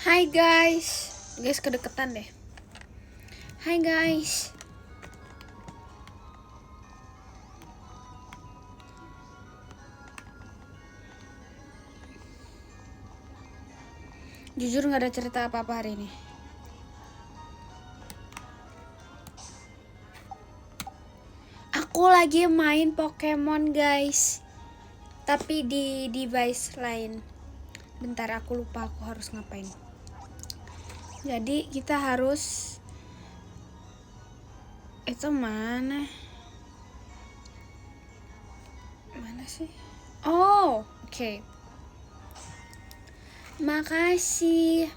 Hai guys. Guys kedeketan deh. Hai guys. Jujur gak ada cerita apa-apa hari ini. Aku lagi main Pokemon guys, tapi di device lain. Bentar, aku lupa aku harus ngapain. Jadi kita harus itu mana sih? Oh, oke. Makasih.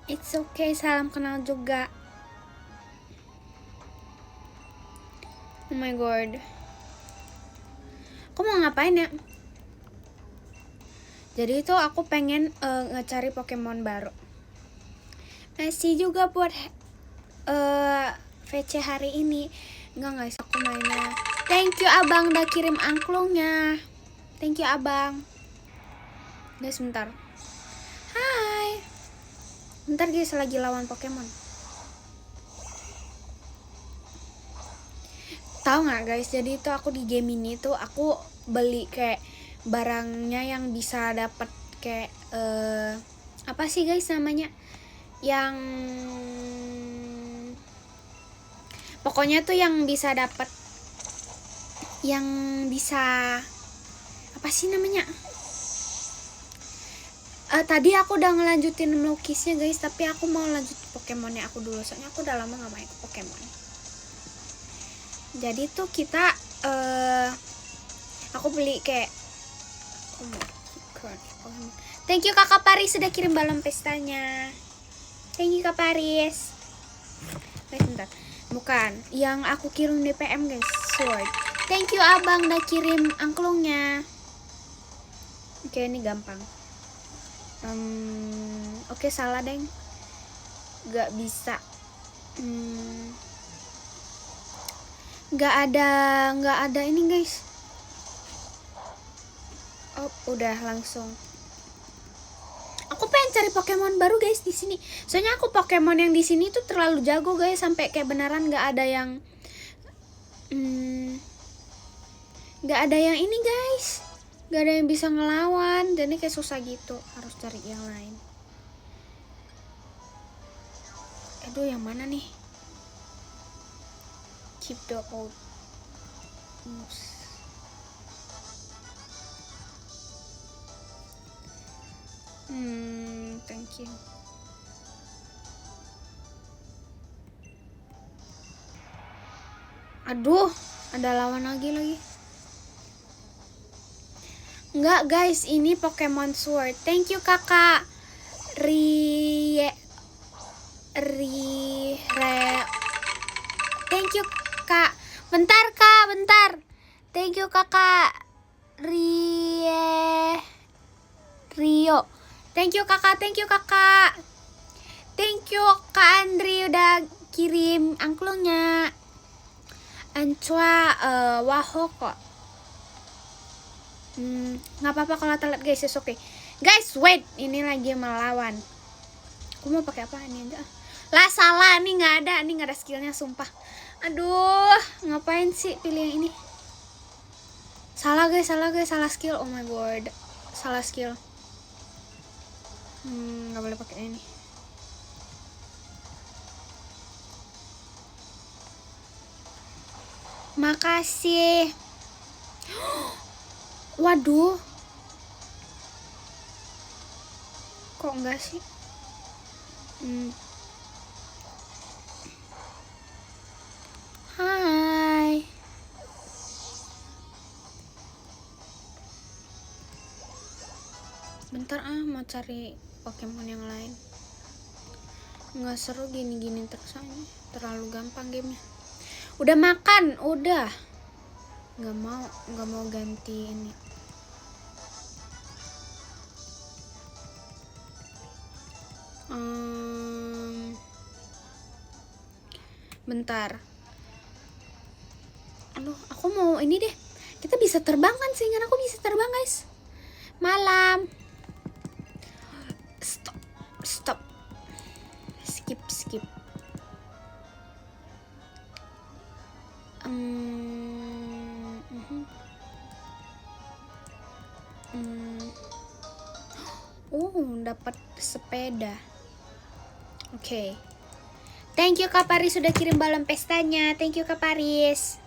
It's okay, salam kenal juga. Oh my god. Aku mau ngapain ya? Jadi itu aku pengen ngecari Pokemon baru. Masih juga buat VC hari ini. Enggak guys, aku mainnya. Thank you abang udah kirim angklungnya. Thank you abang. Guys bentar. Hai. Bentar guys, lagi lawan Pokemon. Tahu nggak guys, jadi itu aku di game ini tuh aku beli kayak barangnya yang bisa dapat kayak apa sih guys namanya, yang pokoknya tuh yang bisa dapat, yang bisa apa sih namanya, tadi aku udah ngelanjutin melukisnya guys, tapi aku mau lanjut Pokemonnya aku dulu, soalnya aku udah lama gak main Pokemon. Jadi tuh kita aku beli kayak thank you kakak Paris sudah kirim balon pestanya. Thank you kak Paris. Guys bentar, bukan yang aku kirim di PM guys, sword. Thank you abang udah kirim angklungnya. Oke, ini gampang. Oke, salah deng, gak bisa. Gak ada ini guys. Oh, udah langsung. Aku pengen cari Pokemon baru guys di sini. Soalnya aku Pokemon yang di sini tuh terlalu jago guys, sampai kayak beneran gak ada yang ini guys. Gak ada yang bisa ngelawan. Jadi kayak susah gitu. Harus cari yang lain. Aduh, yang mana nih? Keep the old moves. Thank you. Aduh, ada lawan lagi. Enggak guys, ini Pokemon Sword. Thank you kakak Thank you kak. Bentar kak, bentar. Thank you kakak Rio. Thank you kakak. Thank you kak Andri udah kirim angklungnya. Ancua Wahoo kok. Nggak apa-apa kalau telat guys, it's okay. Guys wait, ini lagi melawan. Aku mau pakai apa ini aja. Lah salah, nih nggak ada skillnya sumpah. Aduh, ngapain sih pilih yang ini? Salah guys, salah skill. Oh my god, salah skill. Nggak boleh pakai ini. Makasih. Waduh, kok enggak sih? Hai. Bentar mau cari Pokemon yang lain. Nggak seru gini-gini terus aja. Terlalu gampang gamenya. Udah makan, udah. Nggak mau ganti ini. Bentar. Aduh, aku mau ini deh. Kita bisa terbang kan? Sehingga aku bisa terbang guys. Malam. Dapat sepeda. Oke. Thank you Kak Paris sudah kirim balon pestanya. Thank you Kak Paris.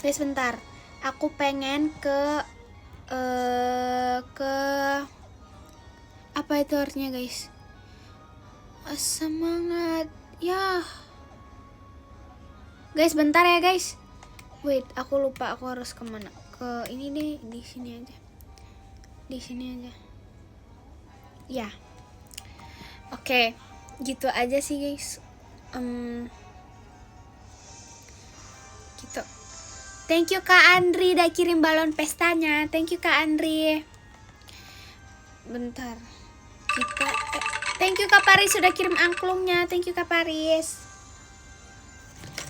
Guys, bentar. Aku pengen ke apa itu artinya, guys? Semangat. Ya. Guys, bentar ya, guys. Wait, aku lupa aku harus kemana. Ke ini deh, di sini aja. Di sini aja. Ya. Oke, gitu aja sih, guys. Gitu. Thank you Kak Andri udah kirim balon pestanya. Thank you Kak Andri. Bentar. Thank you Kak Paris sudah kirim angklungnya. Thank you Kak Paris.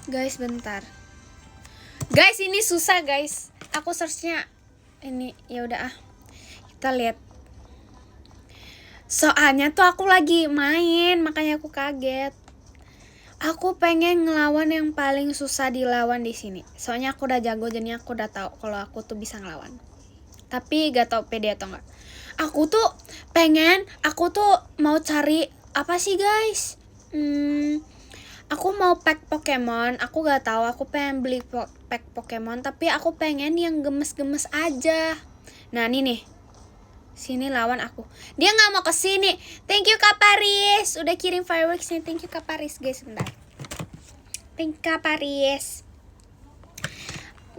Guys, bentar. Guys, ini susah, guys. Aku searchnya ini, ya udah ah. Kita lihat. Soalnya tuh aku lagi main, makanya aku kaget. Aku pengen ngelawan yang paling susah dilawan di sini. Soalnya aku udah jago, jadi aku udah tahu kalau aku tuh bisa ngelawan. Tapi gak tahu pede atau enggak. Aku tuh mau cari apa sih, guys? Aku mau pack Pokemon. Aku gak tahu. Aku pengen beli pack Pokemon, tapi aku pengen yang gemes-gemes aja. Nah, ini nih. Sini lawan aku. Dia nggak mau kesini. Thank you Kak Paris udah kirim fireworksnya. Thank you Kak Paris, guys. Bentar. Thank you Kak Paris.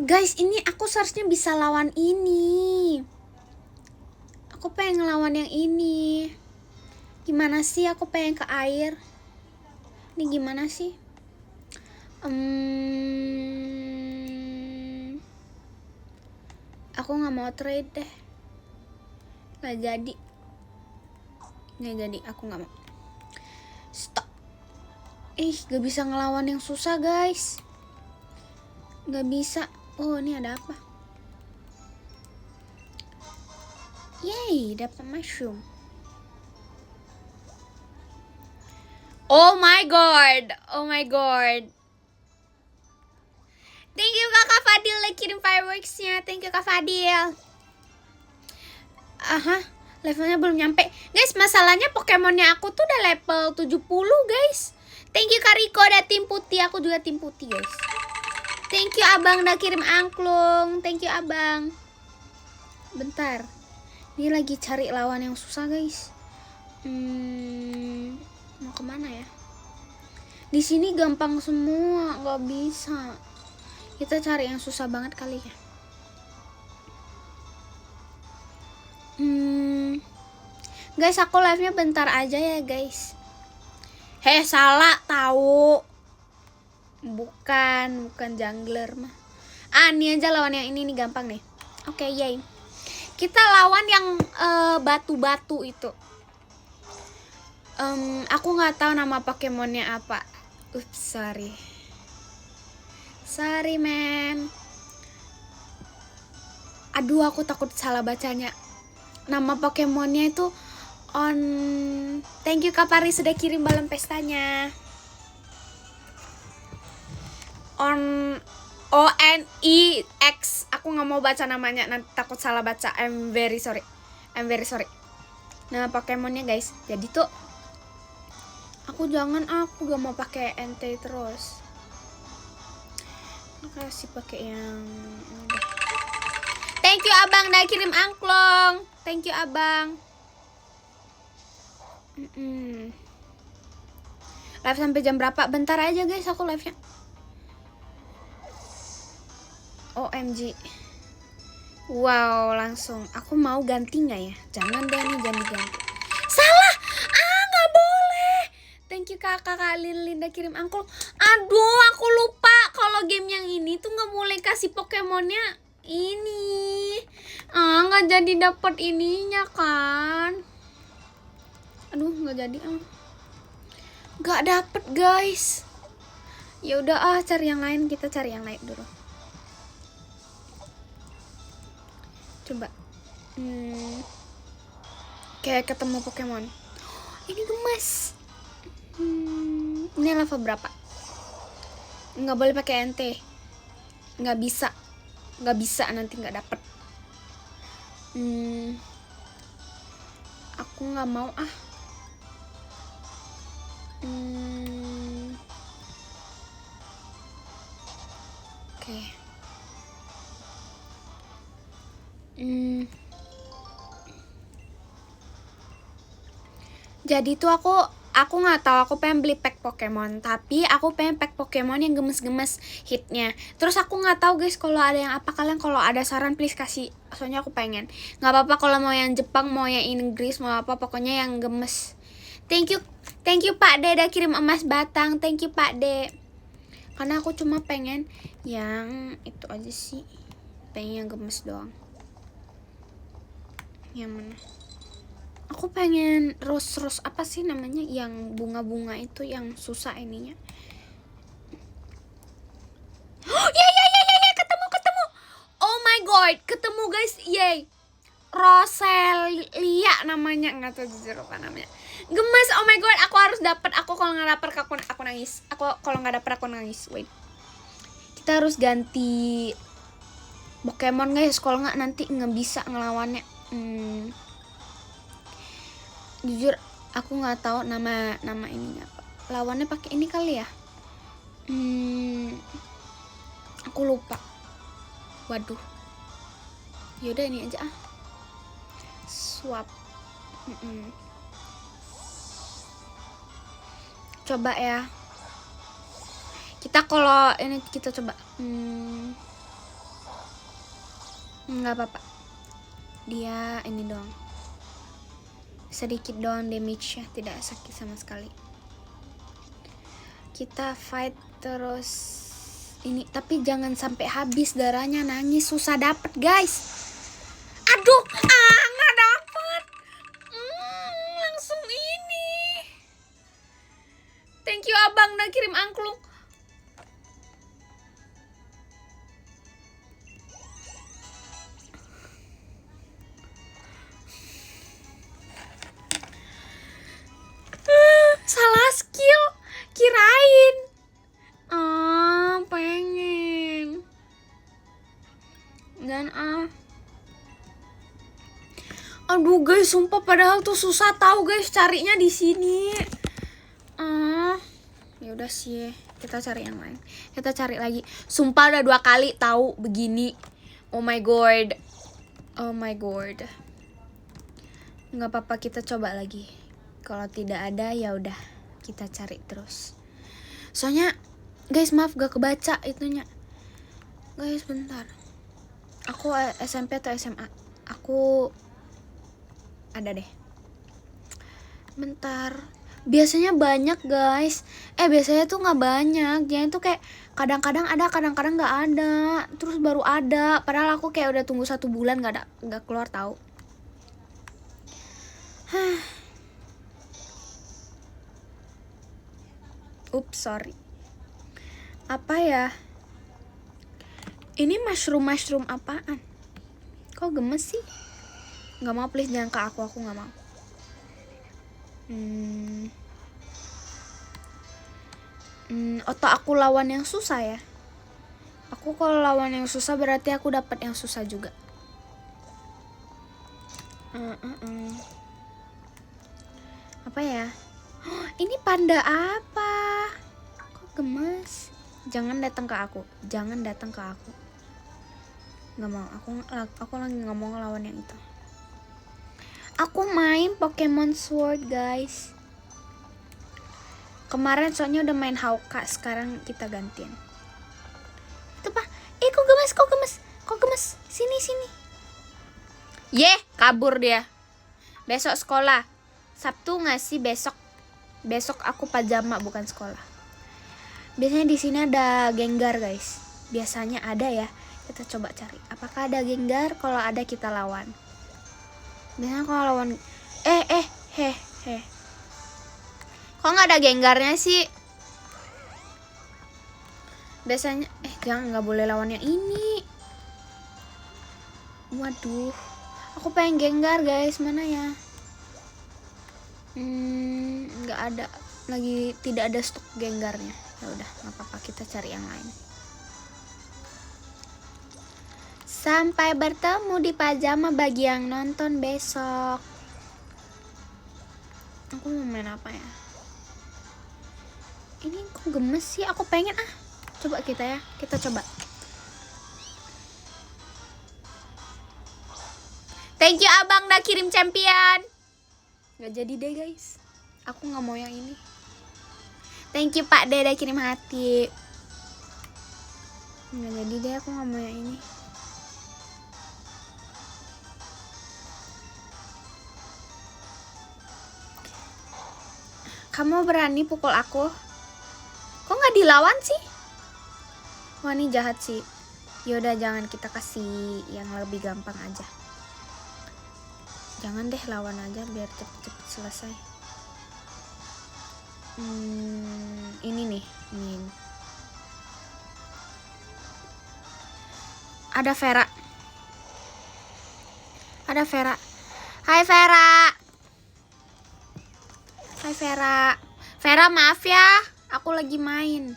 Guys, ini aku seharusnya bisa lawan ini. Aku pengen ngelawan yang ini. Gimana sih? Aku pengen ke air. Ini gimana sih? Aku nggak mau trade deh. Nggak jadi, aku nggak mau. Stop. Gak bisa ngelawan yang susah, guys. Gak bisa. Oh, ini ada apa? Yay, dapat mushroom. Oh my god. Thank you Kak Fadil udah kirim fireworksnya. Thank you Kak Fadil. Levelnya belum nyampe. Guys, masalahnya Pokemonnya aku tuh udah level 70, guys. Thank you Kak Riko udah tim putih. Aku juga tim putih, guys. Thank you Abang udah kirim angklung. Thank you Abang. Bentar. Ini lagi cari lawan yang susah, guys. Mau kemana ya? Di sini gampang semua, nggak bisa. Kita cari yang susah banget kali ya. Guys, aku live-nya bentar aja ya, guys. Salah tahu. Bukan jungler mah. Ini aja lawan yang ini nih, gampang nih. Oke, yay. Kita lawan yang batu-batu itu. Aku nggak tahu nama Pokemonnya apa. Sorry man. Aduh, aku takut salah bacanya. Nama Pokemonnya itu Thank you Kak Paris sudah kirim balon pestanya. ONIX. Aku nggak mau baca namanya, nanti takut salah baca. I'm very sorry. Nama Pokemonnya, guys. Jadi tuh aku gak mau pakai NT terus. Kasih pakai yang udah. Thank you Abang udah kirim angklung. Thank you Abang. Live sampai jam berapa? Bentar aja, guys, aku live-nya. OMG. Wow, langsung. Aku mau ganti nggak ya? Jangan deh nih, jangan diganti. Salah. Nggak boleh. Thank you Kak Linda kirim angklung. Aduh, aku lupa kalau game yang ini tuh nggak boleh kasih Pokemonnya ini. Nggak jadi dapet ininya kan. Aduh, nggak jadi. Nggak dapet, guys. Ya udah cari yang lain. Kita cari yang lain dulu. Coba. Kayak ketemu Pokemon. Ini gemes. Ini level berapa? Nggak boleh pakai NT. Nggak bisa nanti nggak dapet. nggak mau Oke. Jadi tuh aku nggak tahu, aku pengen beli pack Pokemon, tapi aku pengen pack Pokemon yang gemes-gemes hitnya. Terus aku nggak tahu guys kalau ada yang apa, kalian kalau ada saran please kasih, soalnya aku pengen. Nggak apa-apa kalau mau yang Jepang, mau yang Inggris, mau apa, pokoknya yang gemes. Thank you Pak De udah kirim emas batang, thank you Pak De. Karena aku cuma pengen yang itu aja sih, pengen yang gemes doang. Yang mana? Aku pengen rose apa sih namanya, yang bunga-bunga itu yang susah ininya. Ya, ketemu. Oh my god, ketemu guys, yay. Roselia namanya, nggak tahu jujur apa namanya. Gemes, oh my god, aku harus dapat. Aku kalau nggak dapat aku nangis. Aku kalau nggak dapat aku nangis. Wait, kita harus ganti Pokemon guys, kalau nggak nanti nggak bisa ngelawannya. Jujur aku nggak tahu nama ininya apa. Lawannya pakai ini kali ya. Aku lupa. Waduh. Yaudah ini aja Swap. Coba ya. Kita kalau ini kita coba. Nggak apa-apa. Dia ini doang. Sedikit doang damage-nya, tidak sakit sama sekali. Kita fight terus ini, tapi jangan sampai habis darahnya, nangis susah dapet guys. Aduh, nggak dapet. Langsung ini. Thank you abang udah kirim angklung. Salah skill, kirain. Pengen. Dan aduh guys, sumpah padahal tuh susah tahu guys carinya di sini. Ya udah sih, kita cari yang lain. Kita cari lagi. Sumpah udah 2 kali tahu begini. Oh my god. Nggak apa-apa, kita coba lagi. Kalau tidak ada ya udah kita cari terus. Soalnya guys maaf gak kebaca itunya. Guys bentar. Aku SMP atau SMA? Aku ada deh. Bentar. Biasanya banyak guys. Biasanya tuh nggak banyak. Jadi tuh kayak kadang-kadang ada, kadang-kadang nggak ada. Terus baru ada. Padahal aku kayak udah tunggu 1 bulan nggak keluar tahu. Ups, sorry. Apa ya? Ini mushroom apaan? Kok gemes sih? Nggak mau, please jangan ke aku nggak mau. Atau aku lawan yang susah ya? Aku kalau lawan yang susah berarti aku dapat yang susah juga. Apa ya? Ini panda apa? Kok gemes? Jangan datang ke aku. Nggak mau. Aku lagi nggak mau ngelawan yang itu. Aku main Pokemon Sword guys. Kemarin soalnya udah main Hauka, sekarang kita gantian. Itu pak, kok gemes, sini. Kabur dia. Besok sekolah. Sabtu nggak sih besok? Besok aku pajama bukan sekolah. Biasanya di sini ada Gengar guys. Biasanya ada ya. Kita coba cari. Apakah ada Gengar? Kalau ada kita lawan. Biasanya kalau lawan kok nggak ada Gengarnya sih? Biasanya jangan, nggak boleh lawan yang ini. Waduh, aku pengen Gengar guys, mana ya? Nggak ada, lagi tidak ada stok Gengarnya. Ya udah, nggak apa-apa, kita cari yang lain. Sampai bertemu di pajama bagi yang nonton besok. Aku mau main apa ya? Ini kok gemes sih? Aku pengen coba kita coba. Thank you abang udah kirim champion. Gak jadi deh guys, aku gak mau yang ini. Thank you Pak D udah kirim hati. Gak jadi deh, aku gak mau yang ini. Kamu berani pukul aku? Kok gak dilawan sih? Wah ini jahat sih. Yaudah jangan, kita kasih yang lebih gampang aja. Jangan deh, lawan aja biar cepet-cepet selesai. Ini nih, ini. Ada Vera. Ada Vera. Hai Vera. Hai Vera. Vera maaf ya, aku lagi main.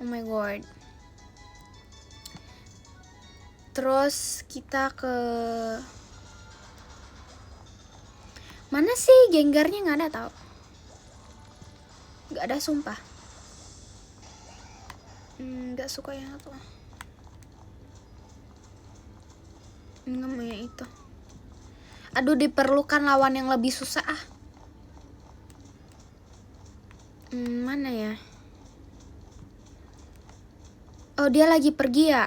Oh my god. Terus kita ke mana sih? Genggarnya nggak ada tau. Nggak ada sumpah. Nggak suka yang itu. Nggak mau yang itu. Aduh, diperlukan lawan yang lebih susah mana ya? Oh dia lagi pergi ya?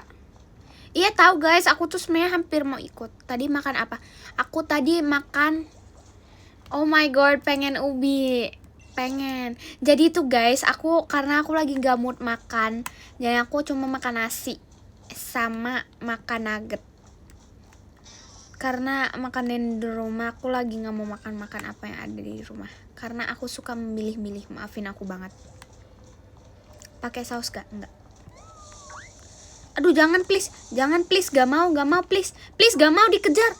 Iya tahu guys, aku tuh sebenarnya hampir mau ikut. Tadi makan apa? Aku tadi makan. Oh my god, pengen ubi. Pengen. Jadi tuh guys, karena aku lagi gak mood makan, jadi aku cuma makan nasi sama makan nugget. Karena makanan di rumah aku lagi gak mau makan apa yang ada di rumah. Karena aku suka memilih-milih, maafin aku banget. Pakai saus gak? Enggak. Aduh jangan please, gak mau please gak mau dikejar.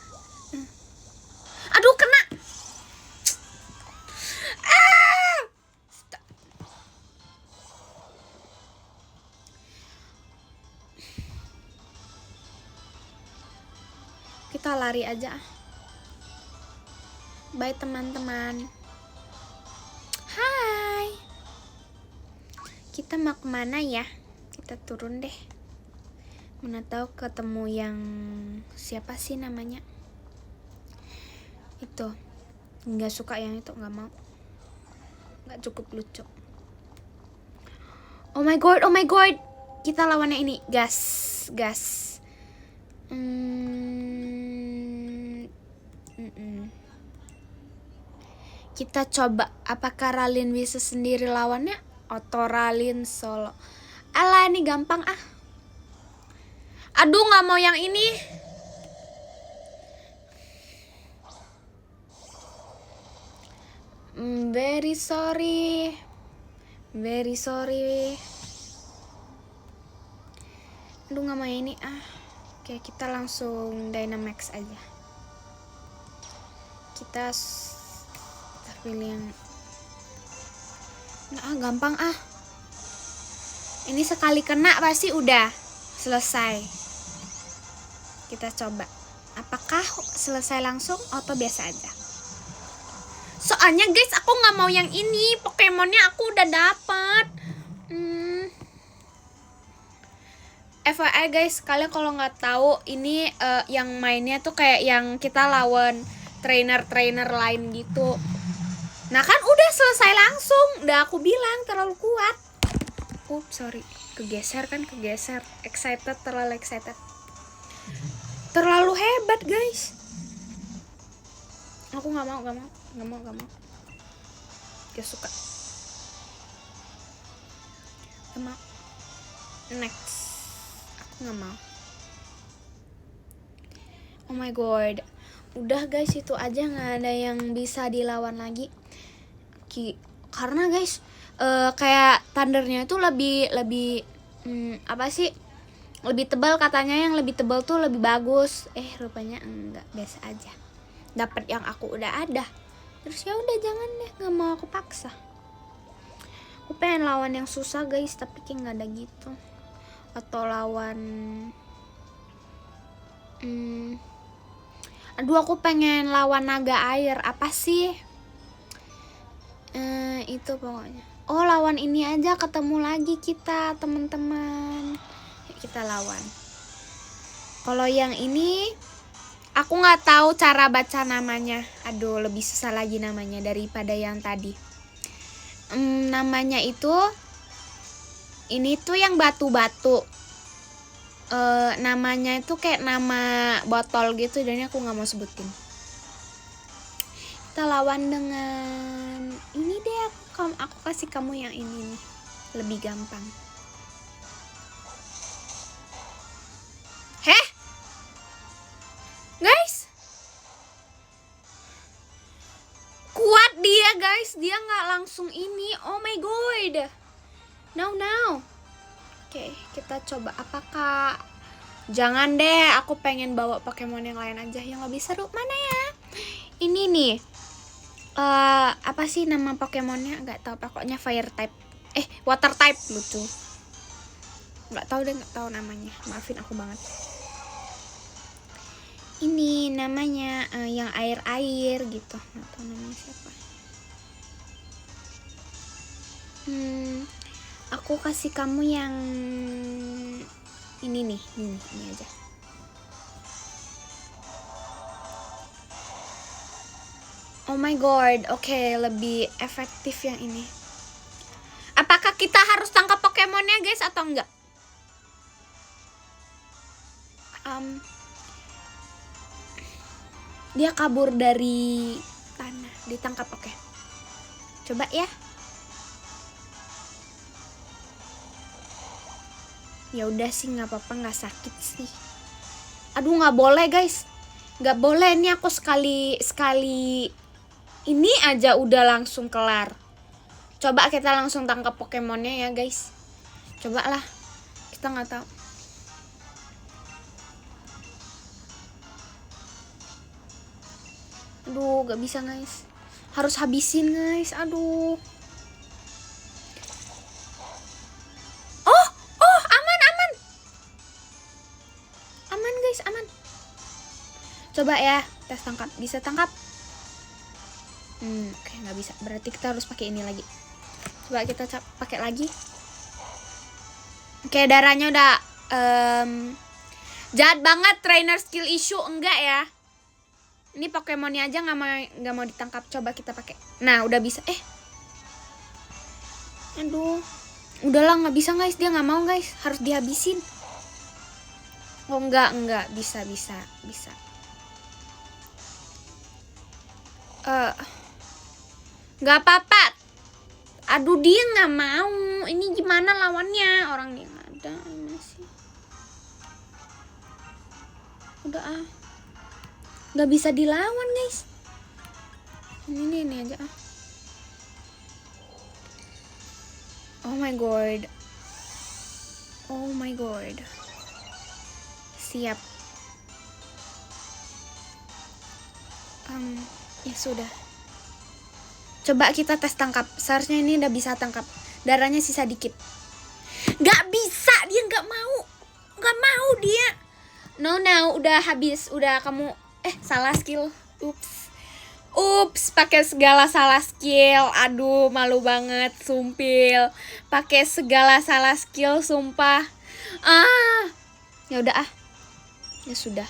Aduh kena. Kita lari aja. Bye teman-teman. Hai. Kita mau kemana ya? Kita turun deh. Mana tahu ketemu yang siapa sih namanya? Itu. Nggak suka yang itu, nggak mau. Nggak cukup lucu. Oh my god. Kita lawannya ini, gas. Kita coba apakah Ralin bisa sendiri lawannya atau Ralin solo. Alah ini gampang Aduh nggak mau yang ini. Very sorry. Aduh nggak mau yang ini Oke, kita langsung Dynamax aja. Kita pilih yang gampang Ini sekali kena pasti udah selesai. Kita coba apakah selesai langsung atau biasa aja. Soalnya guys, aku nggak mau yang ini. Pokemonnya aku udah dapet. FYI guys, kalian kalau nggak tahu ini yang mainnya tuh kayak yang kita lawan trainer lain gitu. Nah kan udah selesai langsung. Udah aku bilang terlalu kuat. Sorry, kegeser. Terlalu excited. Terlalu hebat guys. Aku nggak mau. Gak suka. Gak mau. Next. Aku nggak mau. Oh my god. Udah guys, itu aja, nggak ada yang bisa dilawan lagi. Karena guys, kayak thundernya itu lebih apa sih? Lebih tebal katanya, yang lebih tebal tuh lebih bagus. Rupanya enggak, biasa aja. Dapat yang aku udah ada. Terus ya udah jangan deh, nggak mau aku paksa. Aku pengen lawan yang susah guys, tapi kayak nggak ada gitu. Atau lawan Aduh, aku pengen lawan naga air. Apa sih? Itu pokoknya. Oh, lawan ini aja, ketemu lagi kita, teman-teman. Kita lawan. Kalau yang ini aku nggak tahu cara baca namanya. Aduh, lebih susah lagi namanya daripada yang tadi. Namanya itu, ini tuh yang batu-batu. Namanya itu kayak nama botol gitu, dan aku nggak mau sebutin. Kita lawan dengan ini deh, aku kasih kamu yang ini nih, lebih gampang. Heh, guys, kuat dia guys, dia nggak langsung ini. Oh my god, no. Oke, kita coba. Apakah jangan deh, aku pengen bawa Pokemon yang lain aja yang lebih seru. Mana ya? Ini nih. Apa sih nama Pokemonnya? Nggak tahu, pokoknya fire type. Water type, lucu. Nggak tahu namanya. Maafin aku banget. Ini namanya yang air gitu. Nggak tahu namanya siapa. Aku kasih kamu yang ini nih, ini aja. Oh my god, oke, lebih efektif yang ini. Apakah kita harus tangkap Pokemonnya guys atau enggak? Dia kabur dari tanah, ditangkap. Oke. Coba ya. Ya udah sih, nggak apa-apa, nggak sakit sih. Aduh, nggak boleh guys, nggak boleh. Ini aku sekali ini aja udah langsung kelar. Coba kita langsung tangkap Pokemonnya ya guys. Coba lah, kita nggak tahu. Aduh, nggak bisa guys, harus habisin guys. Aduh. Aman guys, aman. Coba ya, tes tangkap. Bisa tangkap? Oke, nggak bisa. Berarti kita harus pakai ini lagi. Coba kita pakai lagi. Oke, darahnya udah jahat banget. Trainer skill issue enggak ya? Ini Pokemonnya aja nggak mau ditangkap. Coba kita pakai. Nah, udah bisa. Aduh, udahlah, nggak bisa guys. Dia nggak mau guys. Harus dihabisin. Oh enggak, bisa. Nggak apa-apa. Aduh, dia nggak mau. Ini gimana lawannya? Orangnya nggak ada masih. Udah nggak bisa dilawan guys. Ini aja Oh my god. Siap. Ya sudah. Coba kita tes tangkap. Seharusnya ini udah bisa tangkap. Darahnya sisa dikit. Gak bisa, dia gak mau. Gak mau dia. No, udah habis. Udah kamu salah skill. Ups, pakai segala salah skill. Aduh, malu banget, sumpil. Pakai segala salah skill, sumpah. Ya udah Ya sudah.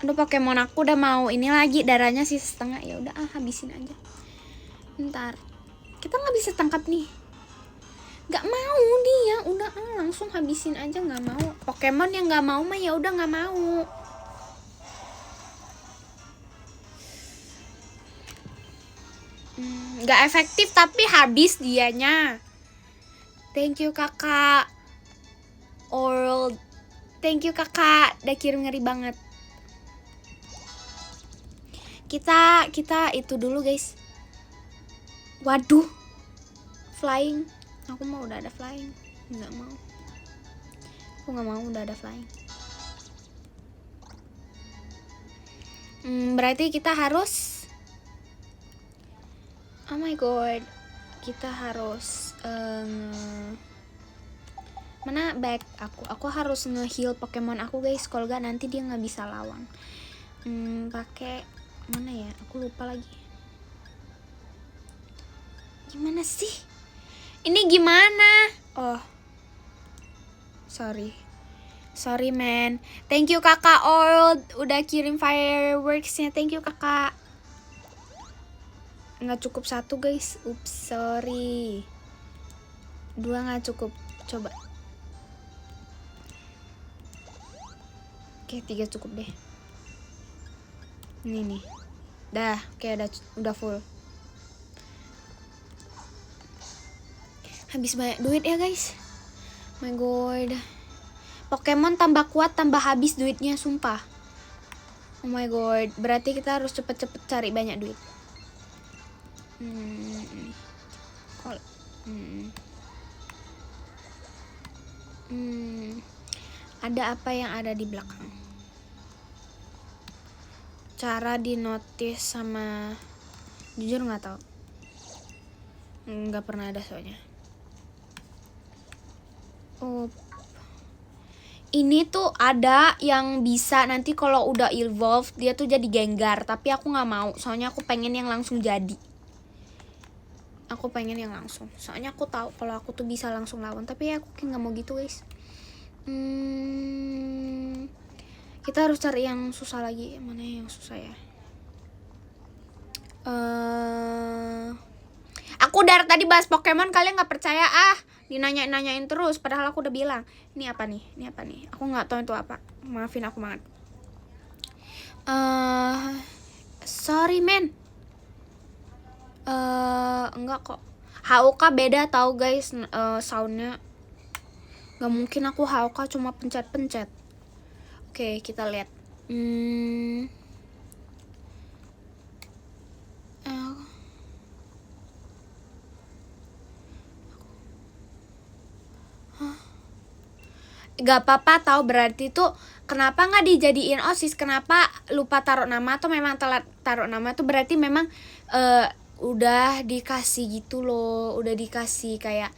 Aduh, Pokemon aku udah mau ini lagi, darahnya sih setengah. Ya udah habisin aja. Ntar kita nggak bisa tangkap nih. Nggak mau dia, udah langsung habisin aja. Nggak mau. Pokemon yang nggak mau mah ya udah nggak mau. Nggak efektif tapi habis dianya. Thank you kakak. Oral. Thank you kakak, udah kirim, ngeri banget. Kita itu dulu guys. Waduh, flying. Aku mau udah ada flying. Nggak mau. Aku nggak mau udah ada flying. Berarti kita harus. Oh my god, kita harus Mana back aku harus nge-heal Pokemon aku guys, kalau gak nanti dia nggak bisa lawan. Pakai mana ya, aku lupa lagi. Gimana sih ini, gimana? Oh sorry man. Thank you kakak Old udah kirim fireworksnya, thank you kakak. Nggak cukup 1 guys, sorry. 2 nggak cukup, coba. Oke 3 cukup deh. Ini nih, dah kayak udah full. Habis banyak duit ya guys, my god. Pokemon tambah kuat tambah habis duitnya, sumpah. Oh my god, berarti kita harus cepet-cepet cari banyak duit. Ada apa yang ada di belakang? Cara di notice sama, jujur nggak tahu, nggak pernah ada soalnya. Oh, ini tuh ada yang bisa nanti kalau udah evolve dia tuh jadi Gengar, tapi aku nggak mau, soalnya aku pengen yang langsung jadi. Aku pengen yang langsung, soalnya aku tahu kalau aku tuh bisa langsung lawan, tapi aku kayak nggak mau gitu guys. Kita harus cari yang susah lagi. Mana yang susah ya? Aku dari tadi bahas Pokemon kalian nggak percaya, dinanyain terus, padahal aku udah bilang ini apa nih, aku nggak tahu itu apa, maafin aku banget. Sorry men. Enggak kok, HOK beda tahu guys, soundnya. Gak mungkin aku HOK cuma pencet-pencet. Oke, kita lihat. Gak apa-apa tahu, berarti tuh kenapa nggak dijadiin OSIS, kenapa lupa taruh nama atau memang telat taruh nama tuh berarti memang udah dikasih gitu loh, udah dikasih kayak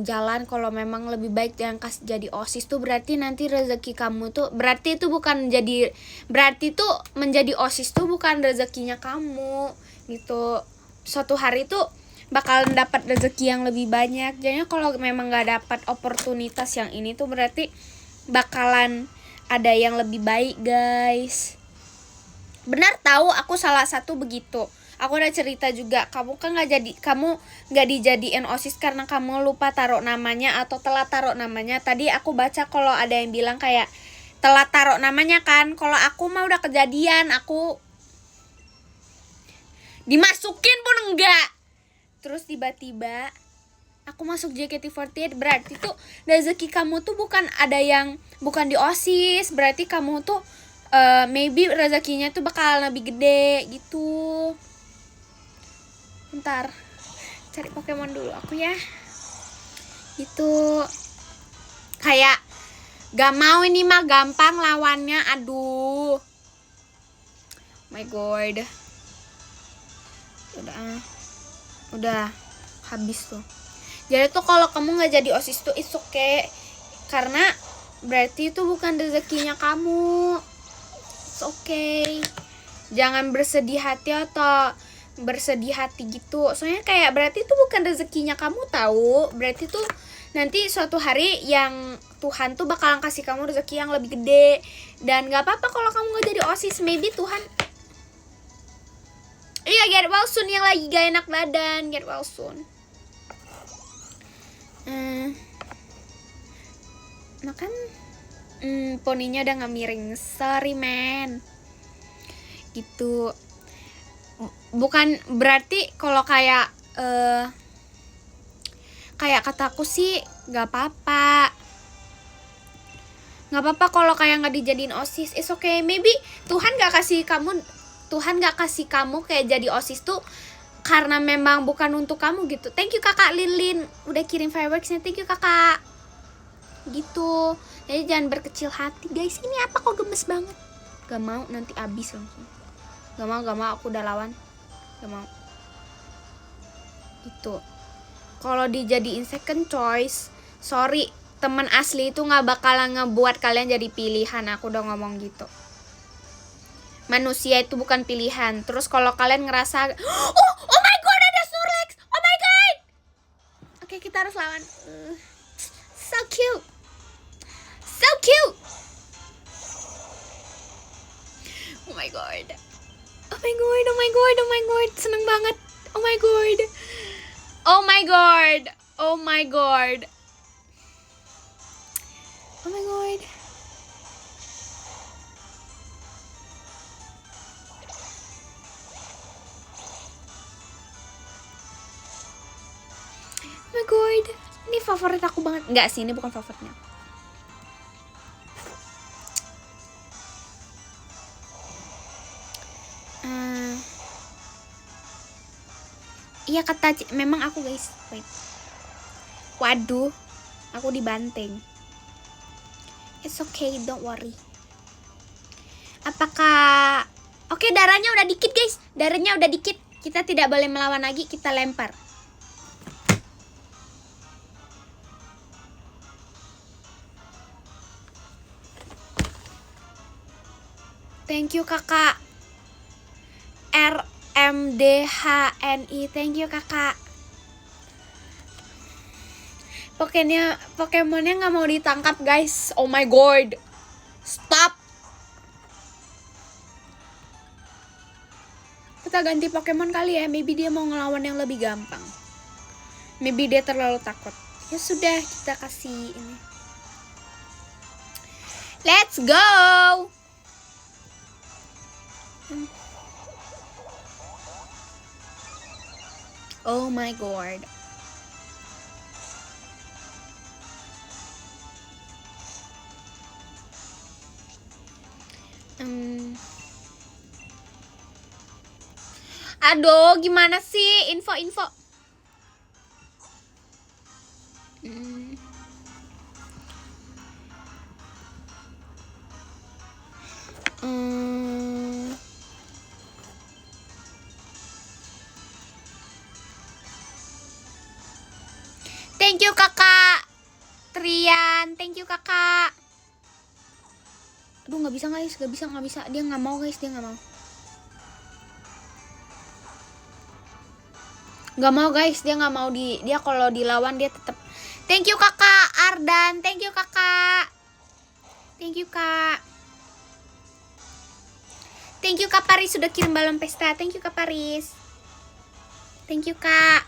jalan kalau memang lebih baik yang kasih jadi OSIS tuh berarti nanti rezeki kamu tuh berarti itu bukan jadi, berarti tuh menjadi OSIS tuh bukan rezekinya kamu gitu. Suatu hari tuh bakalan dapat rezeki yang lebih banyak. Jadinya kalau memang nggak dapat oportunitas yang ini tuh berarti bakalan ada yang lebih baik guys. Benar tahu, aku salah satu begitu. Aku udah cerita juga, kamu kan kamu nggak dijadiin OSIS karena kamu lupa taruh namanya atau telat taruh namanya. Tadi aku baca kalau ada yang bilang kayak telat taruh namanya kan. Kalau aku mah udah kejadian, aku dimasukin pun enggak. Terus tiba-tiba aku masuk JKT48, berarti tuh rezeki kamu tuh bukan ada yang bukan di OSIS, berarti kamu tuh maybe rezekinya tuh bakal lebih gede gitu. Bentar, cari Pokemon dulu aku ya. Itu kayak gak mau, ini mah gampang lawannya, aduh. My god. Udah habis tuh. Jadi tuh kalau kamu nggak jadi OSIS tuh it's okay, karena berarti itu bukan rezekinya kamu. It's okay. Jangan bersedih hati atau bersedih hati gitu, soalnya kayak berarti itu bukan rezekinya kamu tahu. Berarti tuh nanti suatu hari yang Tuhan tuh bakalan kasih kamu rezeki yang lebih gede. Dan nggak apa-apa kalau kamu nggak jadi OSIS, maybe Tuhan. Iya, get well soon yang lagi gak enak badan, get well soon. Makan poninya udah gak miring, sorry man. Gitu. Bukan berarti kalau kayak kataku sih gak apa-apa. Gak apa-apa kalau kayak gak dijadiin OSIS, it's okay. Maybe Tuhan gak kasih kamu kayak jadi OSIS tuh karena memang bukan untuk kamu gitu. Thank you kakak Lilin udah kirim fireworksnya, thank you kakak. Gitu. Jadi jangan berkecil hati guys. Ini apa kok gemes banget? Gak mau, nanti abis langsung. Gak mau, aku udah lawan. Gak mau. Gitu. Kalau dijadiin second choice, sorry, teman asli itu nggak bakalan ngebuat kalian jadi pilihan. Aku udah ngomong gitu. Manusia itu bukan pilihan. Terus kalau kalian ngerasa, oh my god, ada Snorlax, oh my god. Oke, kita harus lawan. So cute, so cute. Oh my god, oh my god, oh my god, oh my god, seneng banget. Oh my god, oh my god, oh my god, oh my god. Oh my god, ini favorit aku banget. Enggak sih, ini bukan favoritnya. Iya kata memang aku guys. Wait. Waduh, aku dibanting. It's okay, don't worry. Apakah oke, darahnya udah dikit guys. Darahnya udah dikit. Kita tidak boleh melawan lagi, kita lempar. Thank you kakak RMDHNI. Thank you kakak. Pokemonnya nggak mau ditangkap guys. Oh my god, stop. Kita ganti Pokemon kali ya. Maybe dia mau ngelawan yang lebih gampang. Maybe dia terlalu takut. Ya sudah, kita kasih ini. Let's go. Oh my god. Aduh, gimana sih info-info? Thank you kakak Trian, thank you kakak. Aduh, nggak bisa guys, nggak bisa. Dia nggak mau guys, dia nggak mau. Nggak mau guys, dia nggak mau dia kalau dilawan dia tetap. Thank you kakak Ardan, thank you kakak. Thank you kak. Thank you kak Paris sudah kirim balon pesta. Thank you kak Paris. Thank you kak.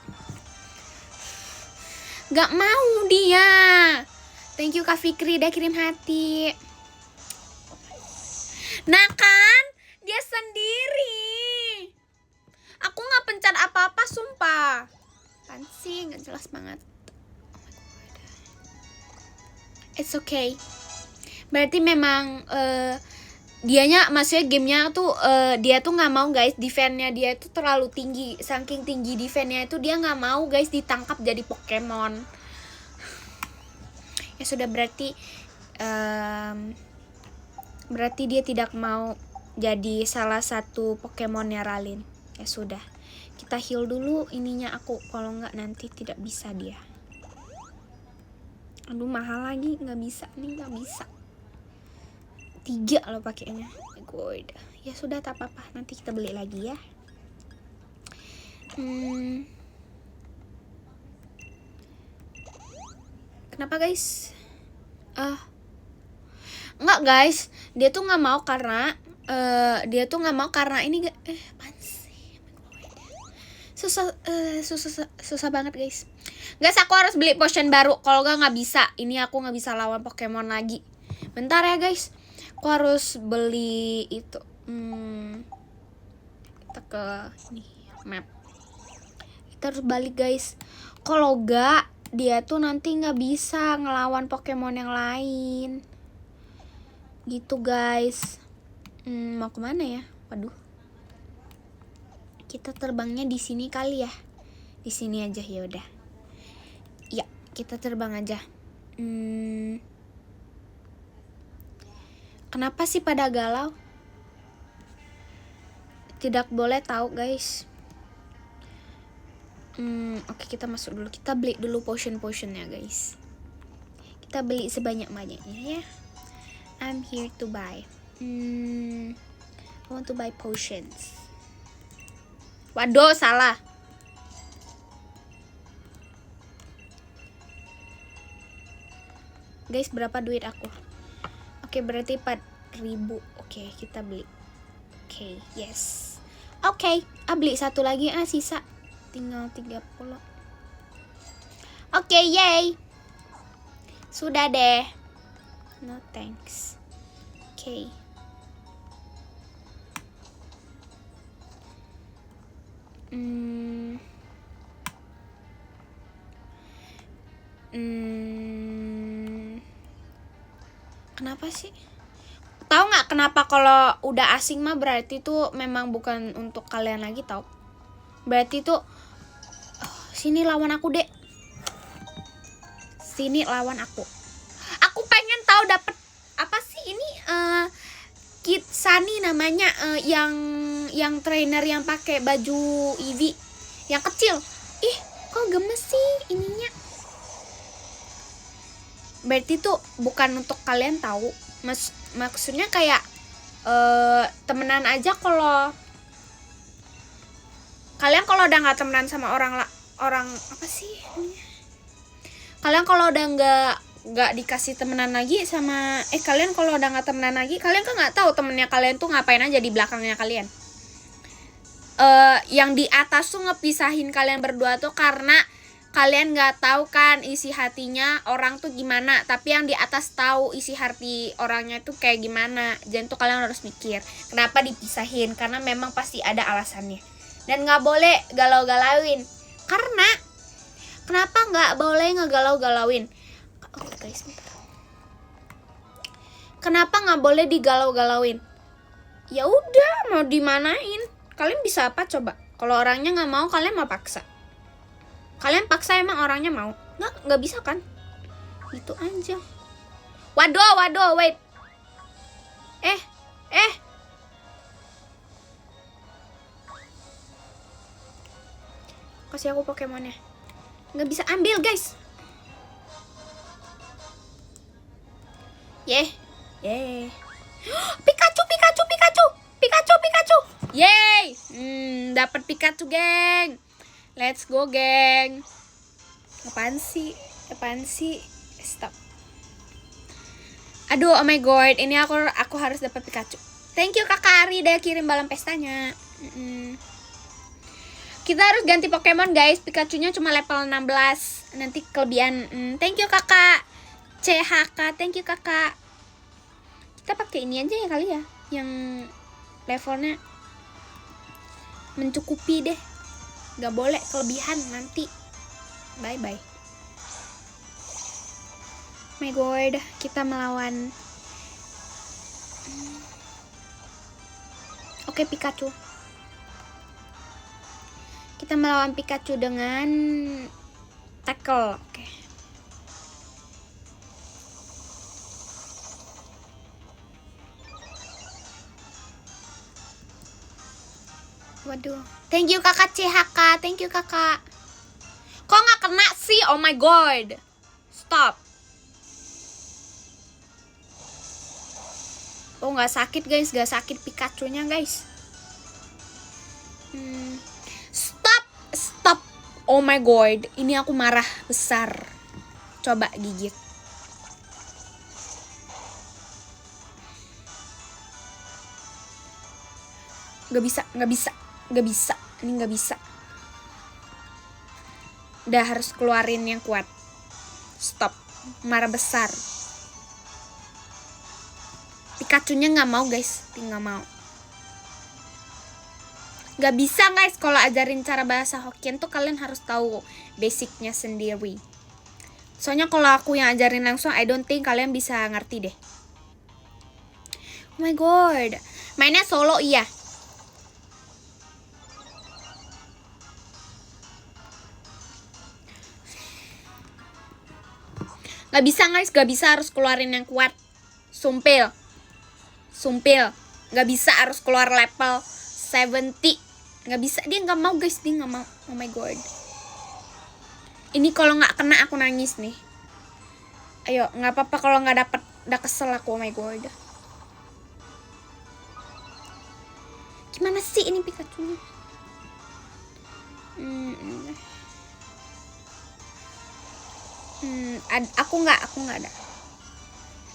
Gak mau dia. Thank you kak Fikri udah kirim hati. Nah kan, dia sendiri. Aku gak pencet apa-apa sumpah. Apaan sih, gak jelas banget. Oh my god. It's okay. Berarti memang dianya, maksudnya gamenya tuh dia tuh nggak mau guys, defense-nya dia itu terlalu tinggi. Saking tinggi defense-nya itu dia nggak mau guys ditangkap jadi Pokemon. Ya sudah, berarti dia tidak mau jadi salah satu Pokemon-nya Ralin. Ya sudah, kita heal dulu ininya aku, kalau nggak nanti tidak bisa dia. Aduh, mahal lagi, nggak bisa nih, nggak bisa. 3 loh pakainya. Good. Ya sudah, tak apa-apa, nanti kita beli lagi ya. Kenapa guys? Enggak guys, dia tuh nggak mau karena ini apaan sih? Susah banget guys. Guys, aku harus beli potion baru, kalau nggak bisa. Ini aku nggak bisa lawan Pokemon lagi. Bentar ya guys, aku harus beli itu. Kita ke ini map. Kita harus balik guys. Kalau enggak, dia tuh nanti nggak bisa ngelawan Pokemon yang lain. Gitu guys. Mau kemana ya? Waduh. Kita terbangnya di sini kali ya. Di sini aja ya udah. Ya, kita terbang aja. Kenapa sih pada galau? Tidak boleh tahu guys. Oke, kita masuk dulu. Kita beli dulu potion-potionnya guys. Kita beli sebanyak-banyaknya ya. I'm here to buy. I want to buy potions. Waduh, salah. Guys, berapa duit aku? Oke, berarti 4.000. Oke, kita beli. Oke, yes. Oke, beli satu lagi sisa. Tinggal 30. Oke, yay. Sudah deh. No thanks. Oke. Kenapa sih? Tahu nggak kenapa kalau udah asing mah berarti tuh memang bukan untuk kalian lagi, tau? Berarti tuh sini lawan aku, Dek. Sini lawan aku. Aku pengen tahu dapet apa sih ini Kid Sunny namanya, yang trainer yang pakai baju Eevee yang kecil. Ih, kok gemes sih ininya. Berarti tuh bukan untuk kalian tahu. Maksudnya kayak temenan aja. Kalau kalian kalau udah nggak temenan sama orang apa sih namanya? Kalian kalau udah nggak dikasih temenan lagi sama kalian kalau udah nggak temenan lagi, kalian kan nggak tahu temennya kalian tuh ngapain aja di belakangnya kalian. Yang di atas tuh ngepisahin kalian berdua tuh karena kalian nggak tahu kan isi hatinya orang tuh gimana, tapi yang di atas tahu isi hati orangnya tuh kayak gimana. Jadi tuh kalian harus mikir kenapa dipisahin, karena memang pasti ada alasannya. Dan nggak boleh galau-galauin. Karena kenapa nggak boleh ngegalau-galauin? Oke guys, bentar. Kenapa nggak boleh digalau-galauin? Ya udah, mau dimanain? Kalian bisa apa coba? Kalau orangnya nggak mau, kalian mau paksa? Kalian paksa emang orangnya mau? Nggak bisa kan? Itu aja. Waduh, wait. Kasih aku Pokemonnya. Nggak bisa ambil, guys. Pikachu. Yeay. Dapat Pikachu, geng. Let's go, geng. Apaan sih? Stop. Aduh, oh my god, ini aku harus dapat Pikachu. Thank you Kakak Ari udah kirim balon pestanya. Kita harus ganti Pokemon, guys. Pikachu-nya cuma level 16. Nanti kelebihan. Thank you Kakak CHK, thank you Kakak. Kita pakai ini aja ya kali ya, yang levelnya mencukupi deh. Gak boleh kelebihan nanti. Bye bye. My god, kita melawan Pikachu. Kita melawan Pikachu dengan tackle. Waduh. Thank you Kakak CHK. Thank you Kakak. Kok nggak kena sih? Oh my god. Stop. Oh nggak sakit guys. Nggak sakit Pikachu-nya guys. Stop. Oh my god. Ini aku marah besar. Coba gigit. Gak bisa. Ini gak bisa. Udah harus keluarin yang kuat. Stop. Marah besar. Pikachu-nya gak mau guys. Gak mau. Gak bisa guys. Kalau ajarin cara bahasa Hokkien tuh kalian harus tahu basicnya sendiri. Soalnya kalau aku yang ajarin langsung, I don't think kalian bisa ngerti deh. Oh my god. Mainnya solo iya. Gak bisa guys, gak bisa, harus keluarin yang kuat. Sumpil. Gak bisa, harus keluar level 70. Gak bisa, dia gak mau guys, dia gak mau. Oh my god. Ini kalau gak kena aku nangis nih. Ayo, nggak apa-apa kalau nggak dapet. Udah kesel aku, oh my god. Gimana sih ini Pikachu-nya? Aku nggak ada.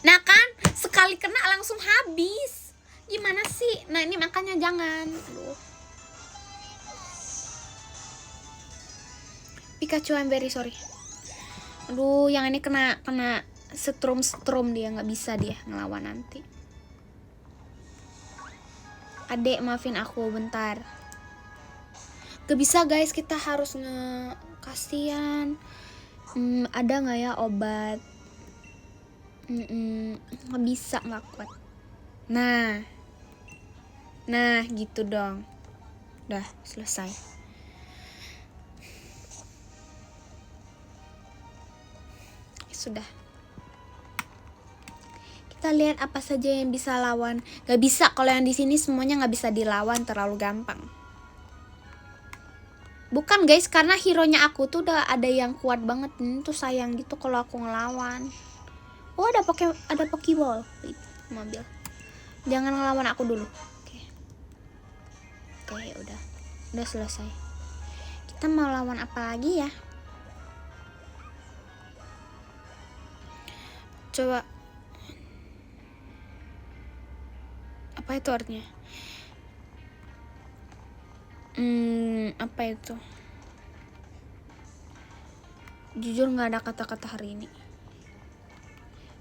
Nah kan, sekali kena langsung habis. Gimana sih? Nah ini makanya jangan. Aduh. Pikachu, I'm very sorry. Aduh, yang ini kena setrum dia, nggak bisa dia ngelawan nanti. Adek, maafin aku bentar. Gak bisa guys, kita harus kasihan. Ada nggak ya obat? Nggak bisa, nggak kuat. Nah gitu dong. Udah selesai. Sudah. Kita lihat apa saja yang bisa lawan. Gak bisa, kalau yang di sini semuanya nggak bisa dilawan, terlalu gampang. Bukan guys, karena hero-nya aku tuh udah ada yang kuat banget. Ini tuh sayang gitu kalau aku ngelawan. Oh ada Pokeball. Wait, mobil. Jangan ngelawan aku dulu. Oke, udah selesai. Kita mau lawan apa lagi ya? Coba. Apa itu artinya? Apa itu? Jujur nggak ada kata-kata hari ini.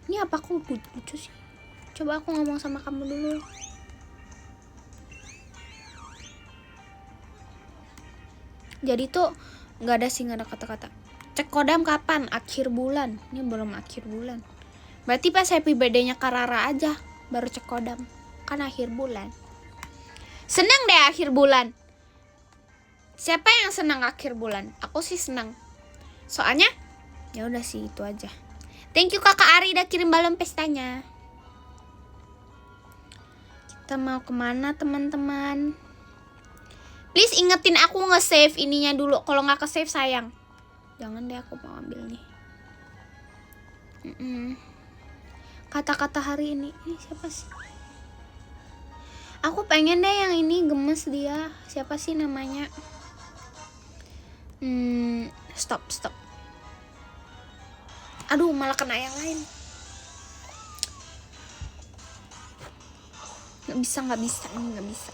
Ini apa aku lucu sih? Coba aku ngomong sama kamu dulu. Jadi tuh nggak ada kata-kata. Cek kodam kapan? Akhir bulan. Ini belum akhir bulan. Berarti pas happy birthday-nya Karara aja baru cek kodam. Kan akhir bulan. Seneng deh akhir bulan. Siapa yang senang akhir bulan? Aku sih senang. Soalnya ya udah sih itu aja. Thank you Kakak Ari udah kirim balon pestanya. Kita mau kemana teman-teman? Please ingetin aku nge-save ininya dulu. Kalau nggak ke-save sayang. Jangan deh, aku mau ambil nih. Kata-kata hari ini. Ini siapa sih? Aku pengen deh yang ini, gemes dia. Siapa sih namanya? Stop. Aduh, malah kena yang lain. Nggak bisa. Ini nggak bisa.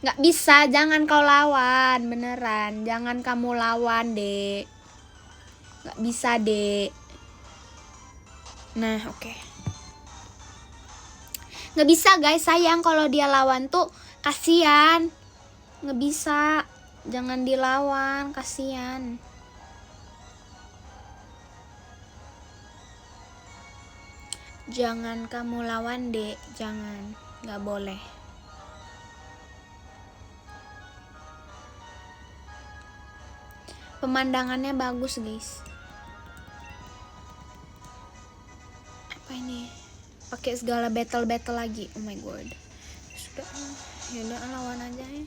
Nggak bisa, jangan kau lawan. Beneran, jangan kamu lawan, Dek. Nggak bisa, Dek. Nah, oke. Nggak bisa, guys. Sayang kalau dia lawan tuh. Kasian. Nggak bisa. Jangan dilawan, kasian. Jangan kamu lawan, Dek. Jangan. Nggak boleh. Pemandangannya bagus, guys. Apa ini? Pakai segala battle lagi. Oh my god. Sudah. Yaudah, lawan aja ya.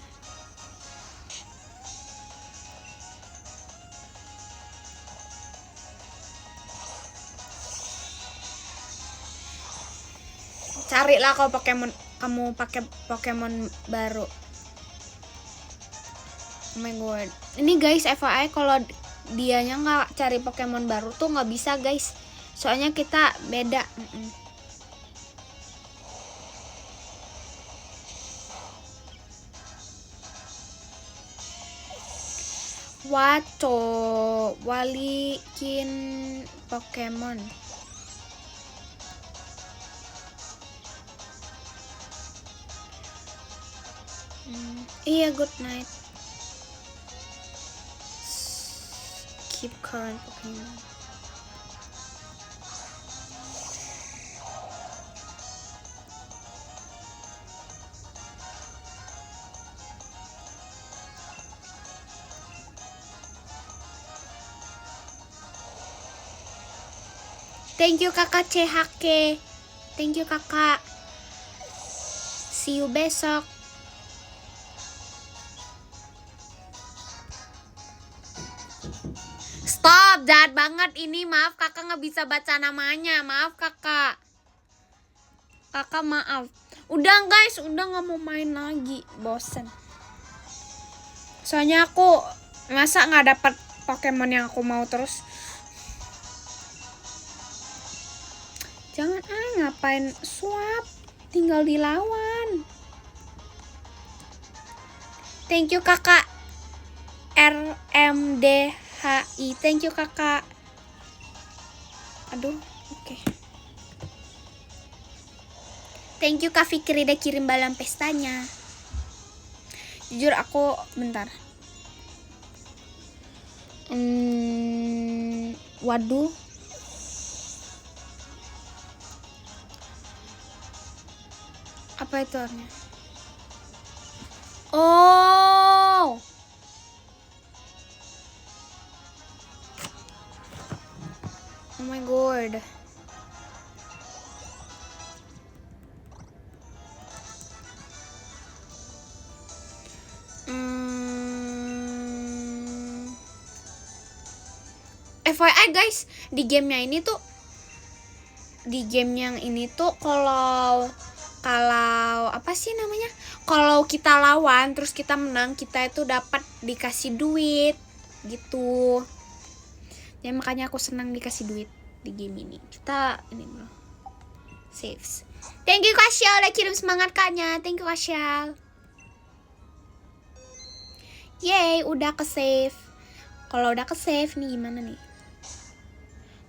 Carilah kamu pakai Pokemon baru. Oh my god. Ini guys, FYI kalau dianya nggak cari Pokemon baru tuh nggak bisa guys. Soalnya kita beda. Waco walikin Pokemon. Iya, good night. Keep current Pokemon. Thank you kakak CHK. Thank you kakak. See you besok. Stop, jahat banget ini. Maaf kakak nggak bisa baca namanya. Maaf kakak. Kakak maaf. Udah guys, udah nggak mau main lagi. Bosen. Soalnya aku masa nggak dapat Pokemon yang aku mau terus. Jangan ngapain swap. Tinggal dilawan. Thank you kakak. RMDHI. Thank you kakak. Aduh, oke. Thank you Kak Fikri udah kirim balon pestanya. Jujur aku bentar. Waduh. Apa itu artinya? Oh. Oh my god. FYI guys, di game yang ini tuh kalau apa sih namanya? Kalau kita lawan terus kita menang, kita itu dapat dikasih duit gitu. Ya makanya aku senang dikasih duit di game ini. Kita ini dulu. Saves. Thank you Kak Syal udah kirim semangat kaknya. Thank you Kak Syal. Yeay, udah ke save. Kalau udah ke save nih gimana nih?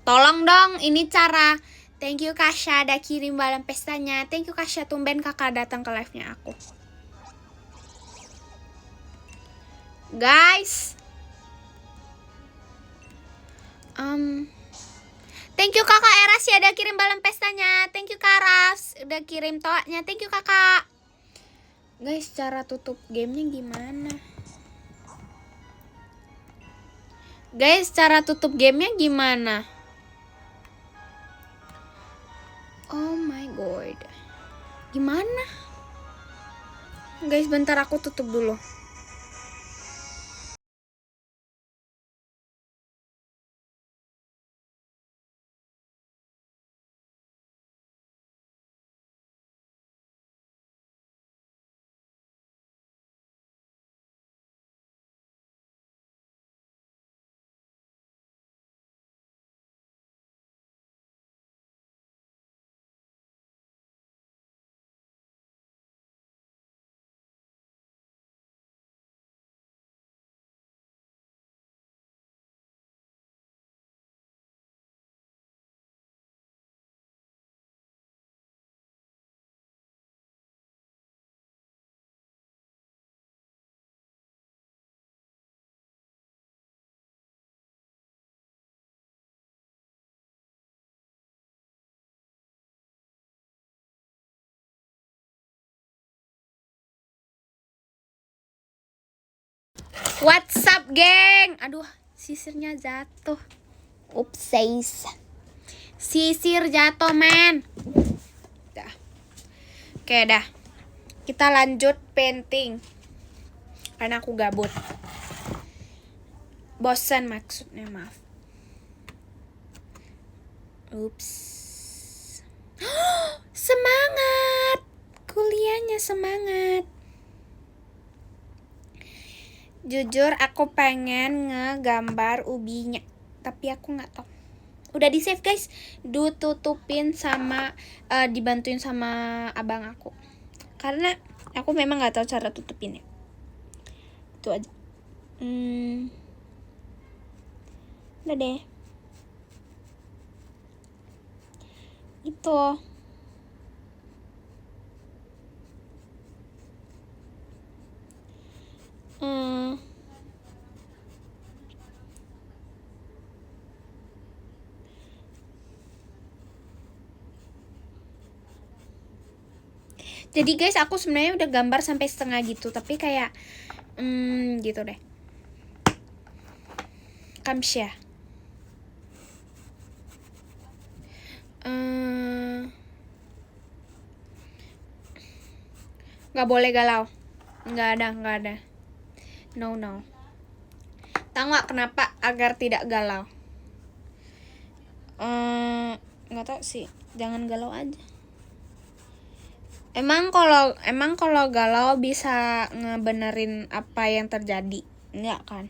Tolong dong, ini cara. Thank you Kasha udah kirim balon pestanya. Thank you Kasha, tumben kakak datang ke live-nya aku. Guys. Thank you kakak Eras ya udah kirim balon pestanya. Thank you Kak Rafs udah kirim toanya. Thank you kakak. Guys, cara tutup gamenya gimana? Guys, cara tutup gamenya gimana? Oh my god. Gimana? Guys, bentar aku tutup dulu. What's up, geng? Aduh, sisirnya jatuh. Upsize. Sisir jatuh, men. Dah. Oke, dah. Kita lanjut painting. Karena aku gabut. Bosan maksudnya, maaf. Ups. Semangat. Kuliahnya semangat. Jujur aku pengen ngegambar ubinya, tapi aku nggak tahu. Udah di save guys, ditutupin sama dibantuin sama abang aku. Karena aku memang nggak tahu cara tutupinnya. Itu aja. Udah deh. Itu. Jadi guys, aku sebenarnya udah gambar sampai setengah gitu, tapi kayak gitu deh. Kamsya. Nggak boleh galau. Nggak ada. No. Tahu nggak kenapa agar tidak galau? Nggak tahu sih, jangan galau aja. Emang kalau galau bisa ngebenerin apa yang terjadi? Enggak kan?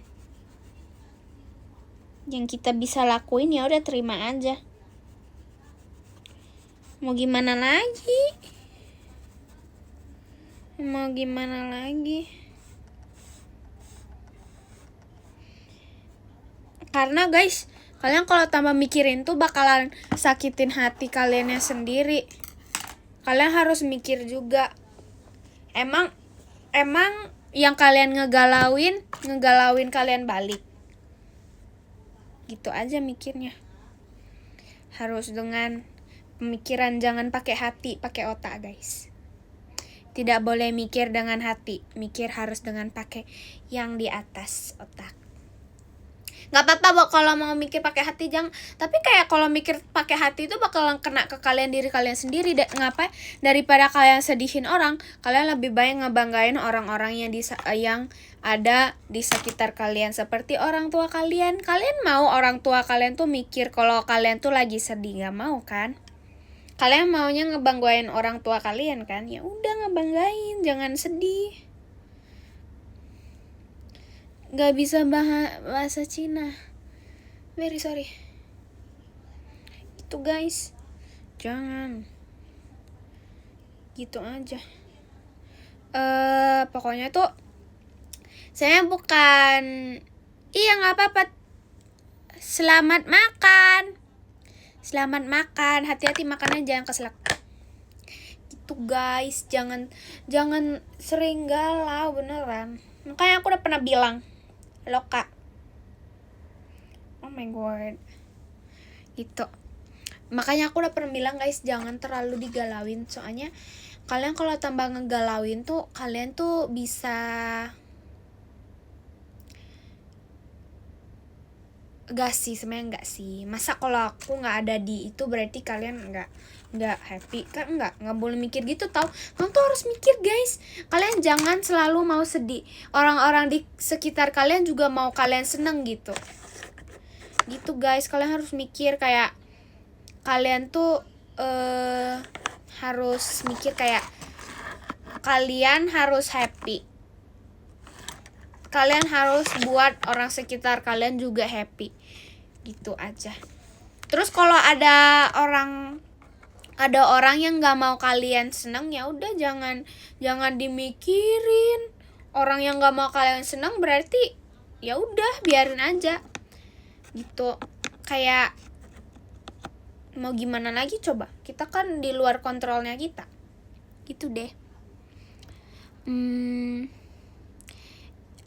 Yang kita bisa lakuin ya udah terima aja. Mau gimana lagi? Karena guys, kalian kalau tambah mikirin tuh bakalan sakitin hati kaliannya sendiri. Kalian harus mikir juga. Emang yang kalian ngegalauin kalian balik. Gitu aja mikirnya. Harus dengan pemikiran, jangan pakai hati, pakai otak guys. Tidak boleh mikir dengan hati, mikir harus dengan pakai yang di atas otak. Nggak apa-apa kalau mau mikir pakai hati, jangan. Tapi kayak kalau mikir pakai hati itu bakalan kena ke kalian, diri kalian sendiri. Ngapain? Daripada kalian sedihin orang, kalian lebih baik ngebanggain orang-orang yang ada di sekitar kalian, seperti orang tua kalian. Kalian mau orang tua kalian tuh mikir kalau kalian tuh lagi sedih? Nggak mau kan? Kalian maunya ngebanggain orang tua kalian kan? Ya udah, ngebanggain, jangan sedih. Gak bisa bahasa Cina, very sorry. Itu guys, jangan gitu aja. Pokoknya tuh saya bukan, iya nggak apa-apa. Selamat makan, hati-hati makannya, jangan keselak. Gitu guys, jangan sering galau beneran. Makanya aku udah pernah bilang, lo kak, oh my god, gitu. Makanya aku udah pernah bilang guys, jangan terlalu digalauin. Soalnya kalian kalau tambah ngegalauin tuh, kalian tuh bisa sebenarnya enggak sih. Masa kalau aku nggak ada di itu berarti kalian nggak happy kan? Nggak boleh mikir gitu tau. Kamu tuh harus mikir guys. Kalian jangan selalu mau sedih. Orang-orang di sekitar kalian juga mau kalian seneng gitu guys. Kalian harus mikir kayak kalian tuh harus mikir kayak kalian harus happy. Kalian harus buat orang sekitar kalian juga happy. Gitu aja. Terus kalau ada orang yang nggak mau kalian senang, ya udah jangan dimikirin. Orang yang nggak mau kalian senang berarti ya udah biarin aja. Gitu. Kayak mau gimana lagi coba? Kita kan di luar kontrolnya kita. Gitu deh.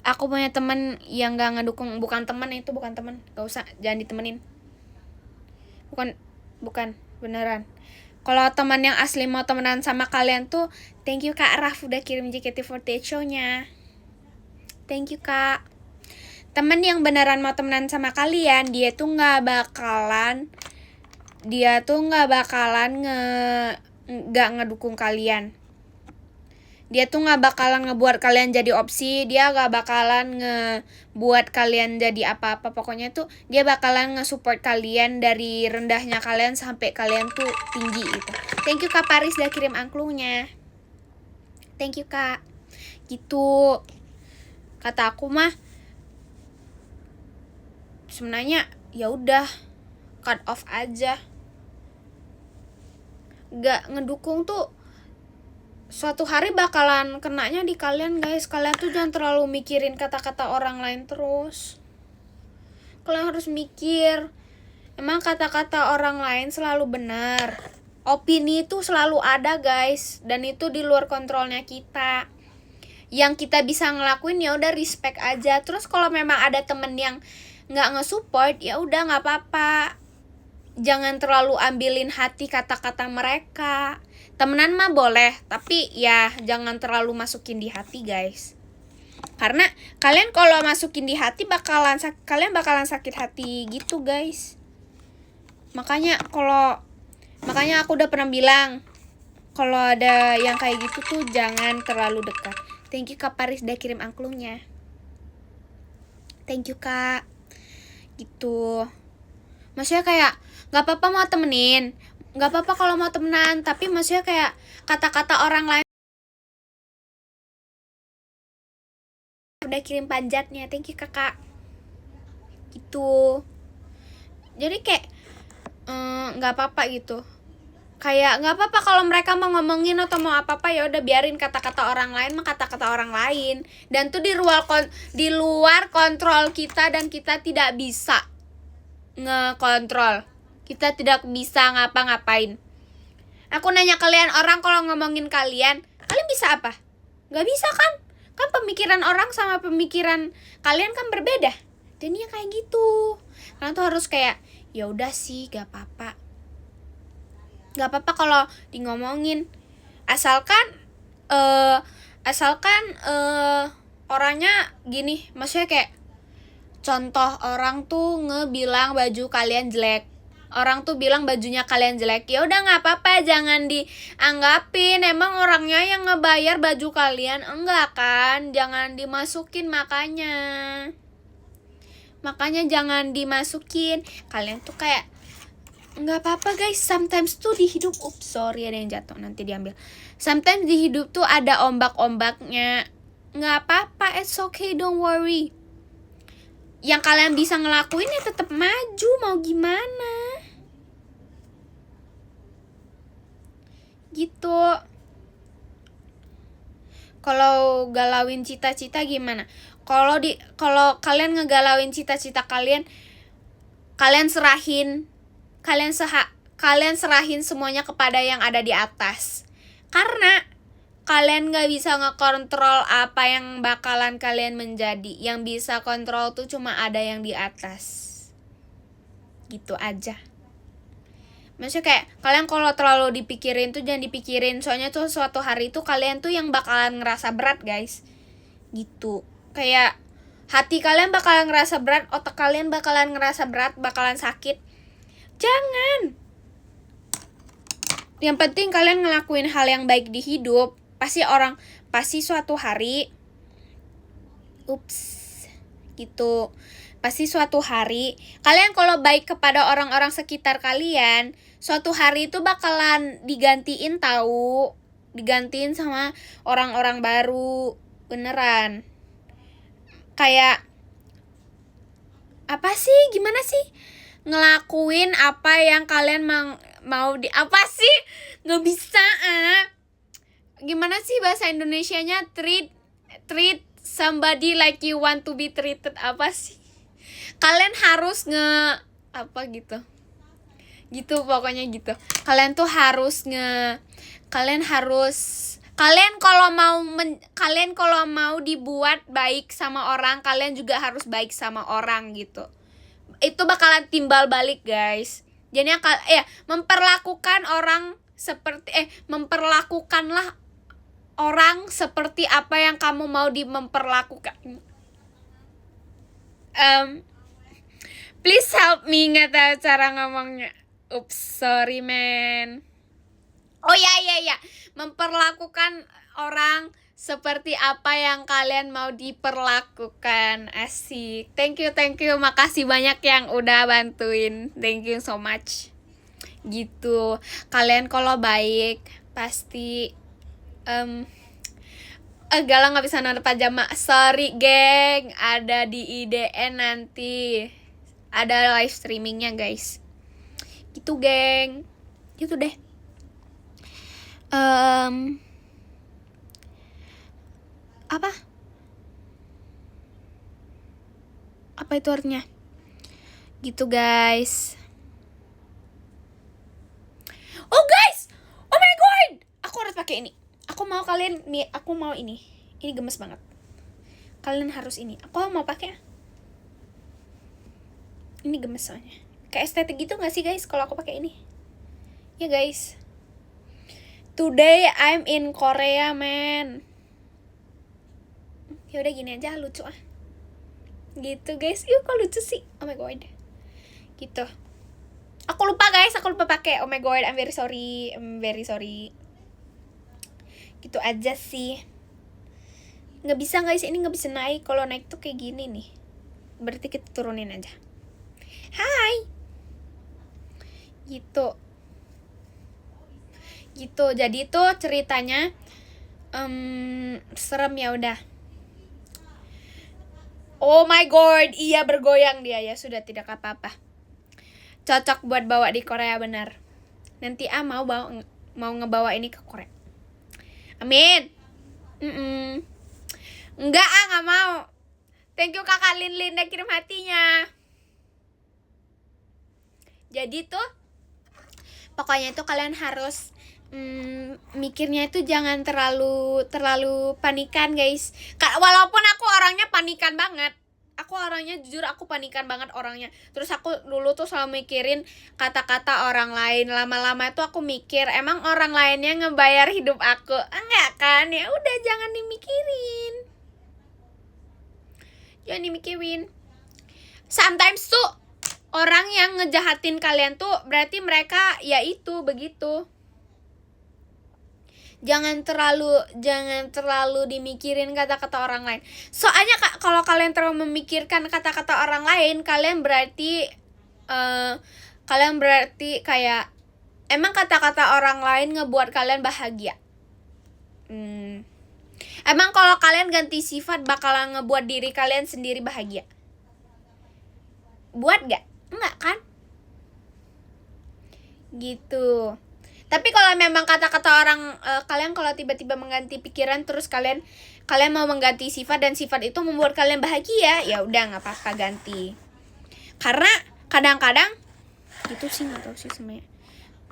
Aku punya teman yang gak ngedukung. Bukan teman, gak usah, jangan ditemenin. Bukan beneran. Kalau teman yang asli mau temenan sama kalian tuh, thank you Kak Raf udah kirim JKT48 show-nya. Thank you Kak. Teman yang beneran mau temenan sama kalian, dia tuh gak bakalan gak ngedukung kalian. Dia tuh gak bakalan ngebuat kalian jadi opsi. Dia gak bakalan ngebuat kalian jadi apa-apa. Pokoknya tuh dia bakalan nge-support kalian dari rendahnya kalian sampai kalian tuh tinggi gitu. Thank you Kak Paris udah kirim angklungnya. Thank you Kak. Gitu. Kata aku mah sebenarnya ya udah cut off aja. Gak ngedukung tuh suatu hari bakalan kenanya di kalian guys. Kalian tuh jangan terlalu mikirin kata-kata orang lain terus. Kalian harus mikir, emang kata-kata orang lain selalu benar. Opini itu selalu ada guys, dan itu di luar kontrolnya kita. Yang kita bisa ngelakuin ya udah respect aja. Terus kalau memang ada temen yang nggak nge-support, ya udah nggak apa-apa. Jangan terlalu ambilin hati kata-kata mereka. Temenan mah boleh, tapi ya jangan terlalu masukin di hati guys. Karena kalian kalau masukin di hati kalian bakalan sakit hati gitu guys. Makanya aku udah pernah bilang, kalau ada yang kayak gitu tuh jangan terlalu dekat. Thank you Kak Paris udah kirim angklungnya. Thank you kak. Gitu. Maksudnya kayak nggak apa-apa mau temenin, nggak apa-apa kalau mau temenan, tapi maksudnya kayak kata-kata orang lain udah kirim panjatnya. Thank you kakak. Gitu. Jadi kayak nggak apa-apa gitu. Kayak nggak apa-apa kalau mereka mau ngomongin atau mau apa-apa, ya udah biarin kata-kata orang lain mah kata-kata orang lain, dan tuh di luar kontrol kita, dan kita tidak bisa ngekontrol, kita tidak bisa ngapa-ngapain. Aku nanya kalian, orang kalau ngomongin kalian bisa apa? Nggak bisa kan? Kan pemikiran orang sama pemikiran kalian kan berbeda. Jadinya kayak gitu. Kalian tuh harus kayak ya udah sih, gak apa-apa. Gak apa-apa kalau di ngomongin, asalkan orangnya gini, maksudnya kayak contoh orang tuh ngebilang baju kalian jelek, orang tuh bilang bajunya kalian jelek, ya udah nggak apa-apa, jangan dianggapin emang orangnya yang ngebayar baju kalian, enggak kan, jangan dimasukin, makanya jangan dimasukin. Kalian tuh kayak nggak apa-apa guys, sometimes tuh di hidup, sorry ada yang jatuh, nanti diambil. Sometimes di hidup tuh ada ombak-ombaknya, nggak apa-apa, it's okay, don't worry. Yang kalian bisa ngelakuin ya tetap maju, mau gimana gitu. Kalau galauin cita-cita gimana? Kalau kalian ngegalauin cita-cita kalian serahin semuanya kepada yang ada di atas. Karena kalian gak bisa ngekontrol apa yang bakalan kalian menjadi. Yang bisa kontrol tuh cuma ada yang di atas. Gitu aja. Maksudnya kayak kalian kalau terlalu dipikirin tuh jangan dipikirin. Soalnya tuh suatu hari tuh kalian tuh yang bakalan ngerasa berat guys. Gitu. Kayak hati kalian bakalan ngerasa berat, otak kalian bakalan ngerasa berat, bakalan sakit. Jangan. Yang penting kalian ngelakuin hal yang baik di hidup. Pasti suatu hari gitu. Pasti suatu hari kalian kalau baik kepada orang-orang sekitar kalian, suatu hari itu bakalan digantiin tahu. Digantiin sama orang-orang baru. Beneran. Kayak apa sih? Gimana sih? Ngelakuin apa yang kalian mau apa sih? Nggak bisa Gimana sih bahasa Indonesianya? Treat somebody like you want to be treated, apa sih? Kalian harus apa gitu pokoknya gitu. Kalian tuh harus kalian kalau mau dibuat baik sama orang, kalian juga harus baik sama orang gitu. Itu bakalan timbal balik guys. Jadinya memperlakukanlah orang seperti apa yang kamu mau memperlakukan. Please help me, nggak tahu cara ngomongnya. Sorry man. Oh ya. Memperlakukan orang seperti apa yang kalian mau diperlakukan. Asik. Thank you. Makasih banyak yang udah bantuin. Thank you so much. Gitu. Kalian kalau baik pasti Galang gak bisa nonton pajama. Sorry geng. Ada di IDN nanti. Ada live streamingnya guys. Gitu geng. Gitu deh. Apa itu artinya? Gitu guys. Oh guys, oh my god, aku harus pakai ini. Aku mau ini. Ini gemes banget. Kalian harus ini. Aku mau pakai. Ini gemes soalnya. Kayak estetik gitu gak sih guys kalau aku pakai ini? Ya guys. Today I'm in Korea man. Ya udah gini aja, lucu Gitu guys. Kok lucu sih? Oh my god. Gitu. Aku lupa pakai. Oh my god, I'm very sorry. Gitu aja sih. Nggak bisa guys, ini nggak bisa naik. Kalau naik tuh kayak gini nih. berarti kita turunin aja. Hai. Gitu. Jadi tuh ceritanya serem ya udah. Oh my god, iya bergoyang dia ya, sudah tidak apa-apa. Cocok buat bawa di Korea benar. Nanti mau ngebawa ini ke Korea. Amin. Enggak nggak mau. Thank you kakak Lin udah kirim hatinya. Jadi tuh pokoknya itu kalian harus mikirnya itu jangan terlalu panikan guys. Walaupun aku orangnya panikan banget. Jujur aku panikan banget orangnya. Terus aku dulu tuh selalu mikirin kata-kata orang lain. Lama-lama itu aku mikir, emang orang lainnya ngebayar hidup aku? Enggak kan? Ya udah jangan dimikirin. Sometimes tuh orang yang ngejahatin kalian tuh berarti mereka ya itu begitu. Jangan terlalu dimikirin kata-kata orang lain. Soalnya kalau kalian terlalu memikirkan kata-kata orang lain, kalian berarti kayak emang kata-kata orang lain ngebuat kalian bahagia. Emang kalau kalian ganti sifat bakalan ngebuat diri kalian sendiri bahagia? Buat gak? Enggak kan? Gitu. Tapi kalau memang kata-kata orang kalian kalau tiba-tiba mengganti pikiran terus kalian mau mengganti sifat dan sifat itu membuat kalian bahagia, ya udah nggak apa-apa ganti. Karena kadang-kadang gitu sih, nggak tahu sih sebenarnya.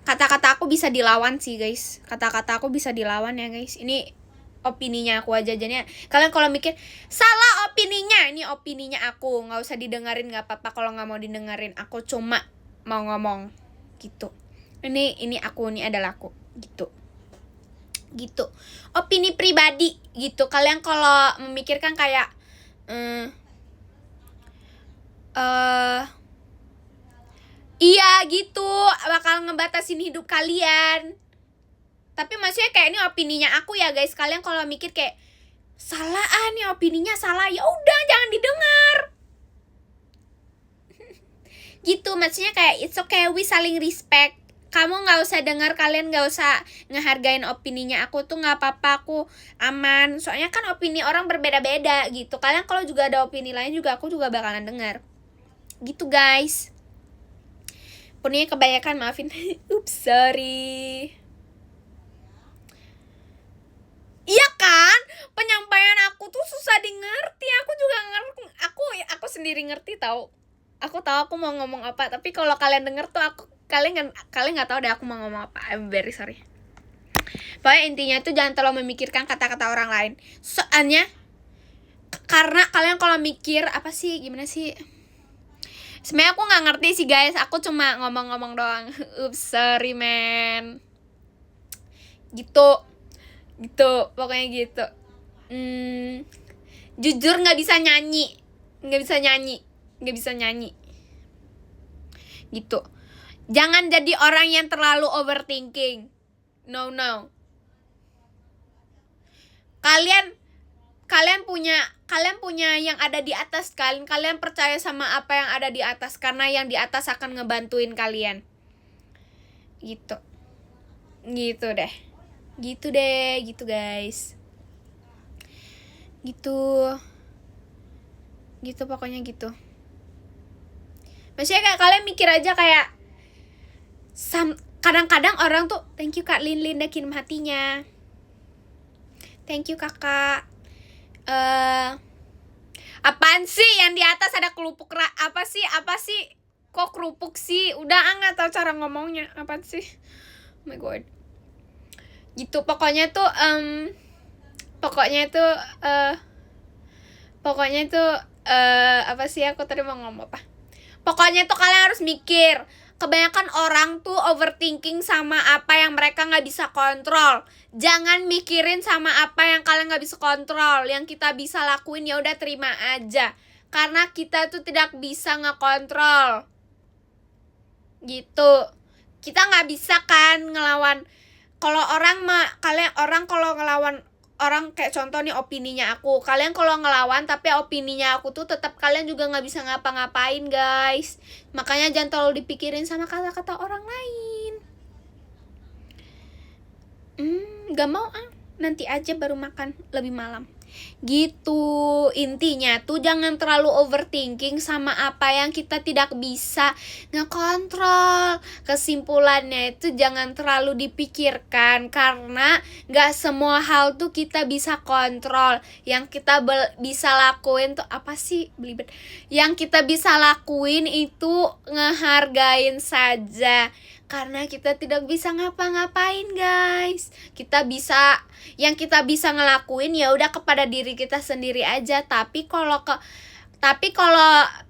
Kata-kata aku bisa dilawan sih guys. Kata-kata aku bisa dilawan ya guys. Ini opininya aku aja jadinya. Kalian kalau mikir salah opininya, ini opininya aku, nggak usah didengerin, nggak apa-apa kalau nggak mau didengerin. Aku cuma mau ngomong gitu. Ini aku, ini adalah aku gitu opini pribadi gitu. Kalian kalau memikirkan kayak iya gitu bakal ngebatasin hidup kalian. Tapi maksudnya kayak ini opininya aku ya guys. Kalian kalau mikir kayak salah nih opininya salah, ya udah jangan didengar. Gitu maksudnya kayak it's okay, we saling respect. Kamu nggak usah dengar, kalian nggak usah ngehargain opininya aku tuh nggak apa-apa, aku aman. Soalnya kan opini orang berbeda-beda gitu. Kalian kalau juga ada opini lain juga aku juga bakalan dengar. Gitu guys. Pokoknya kebanyakan, maafin. Oops, sorry. Iya kan? Penyampaian aku tuh susah dimengerti. Aku juga ngerti. Aku sendiri ngerti tahu. Aku tahu aku mau ngomong apa, tapi kalau kalian denger tuh kalian nggak tahu deh aku mau ngomong apa. I'm very sorry. Pokoknya intinya itu jangan terlalu memikirkan kata-kata orang lain. Soalnya karena kalian kalau mikir apa sih, gimana sih? Sebenarnya aku nggak ngerti sih guys. Aku cuma ngomong-ngomong doang. Oops, sorry man. Gitu. Pokoknya gitu. Jujur nggak bisa nyanyi. Gitu. Jangan jadi orang yang terlalu overthinking. No. Kalian punya yang ada di atas kan. Kalian percaya sama apa yang ada di atas, karena yang di atas akan ngebantuin kalian. Gitu deh gitu guys. Gitu pokoknya gitu. Maksudnya kayak kalian mikir aja kayak kadang-kadang orang tuh, thank you Kak Lin udah kirim hatinya. Thank you kakak. Apaan sih yang di atas ada kelupuk apa sih? Kok kerupuk sih? Udah nggak tahu cara ngomongnya. Apaan sih? Oh my god. Gitu pokoknya tuh apa sih, aku tadi mau ngomong apa? Pokoknya tuh kalian harus mikir. Kebanyakan orang tuh overthinking sama apa yang mereka gak bisa kontrol. Jangan mikirin sama apa yang kalian gak bisa kontrol. Yang kita bisa lakuin ya udah terima aja. Karena kita tuh tidak bisa ngekontrol. Gitu. Kita gak bisa kan ngelawan. Kalau orang kalau ngelawan orang kayak contoh nih opininya aku. Kalian kalau ngelawan tapi opininya aku tuh tetap kalian juga nggak bisa ngapa-ngapain guys. Makanya jangan terlalu dipikirin sama kata-kata orang lain. Gak mau nanti aja baru makan lebih malam. Gitu intinya tuh jangan terlalu overthinking sama apa yang kita tidak bisa ngekontrol. Kesimpulannya itu jangan terlalu dipikirkan karena gak semua hal tuh kita bisa kontrol. Yang kita bisa lakuin tuh apa sih belibet? Yang kita bisa lakuin itu ngehargain saja. Karena kita tidak bisa ngapa-ngapain guys. Yang kita bisa ngelakuin ya udah kepada diri kita sendiri aja. Tapi kalau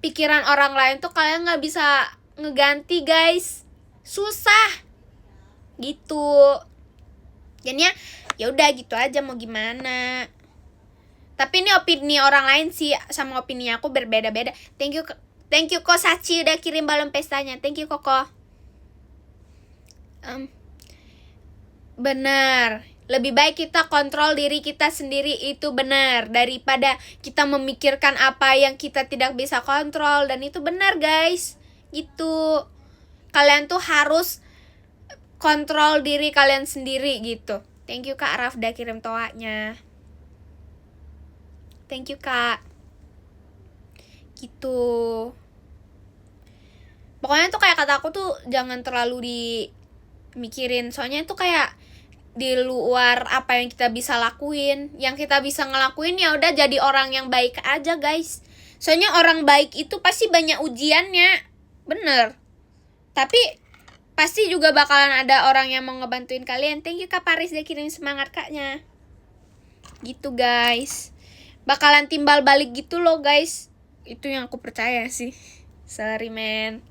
pikiran orang lain tuh kalian nggak bisa ngeganti guys, susah gitu. Jadinya ya udah gitu aja, mau gimana. Tapi ini opini orang lain sih sama opini aku berbeda-beda. Thank you Ko Sachi udah kirim balon pestanya. Thank you Koko. Benar, lebih baik kita kontrol diri kita sendiri, itu benar, daripada kita memikirkan apa yang kita tidak bisa kontrol. Dan itu benar guys, gitu. Kalian tuh harus kontrol diri kalian sendiri gitu. Thank you Kak Rafda kirim toanya. Thank you Kak. Gitu. Pokoknya tuh kayak kata aku tuh jangan terlalu mikirin, soalnya itu kayak di luar apa yang kita bisa lakuin. Yang kita bisa ngelakuin ya udah jadi orang yang baik aja guys. Soalnya orang baik itu pasti banyak ujiannya, bener. Tapi pasti juga bakalan ada orang yang mau ngebantuin kalian. Thank you Kak Paris dia kirim semangat kaknya. Gitu guys, bakalan timbal balik gitu loh guys. Itu yang aku percaya sih. Sorry man.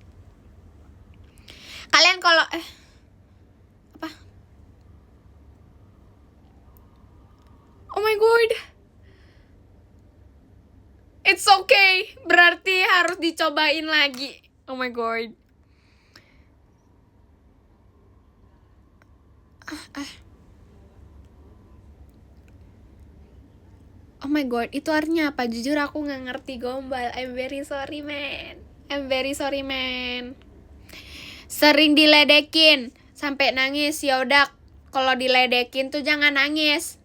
Kalian kalau apa? Oh my god. It's okay. Berarti harus dicobain lagi. Oh my god. Oh my god, itu artinya apa? Jujur aku gak ngerti gombal. I'm very sorry man. Sering diledekin sampai nangis. Ya udah, kalau diledekin tuh jangan nangis.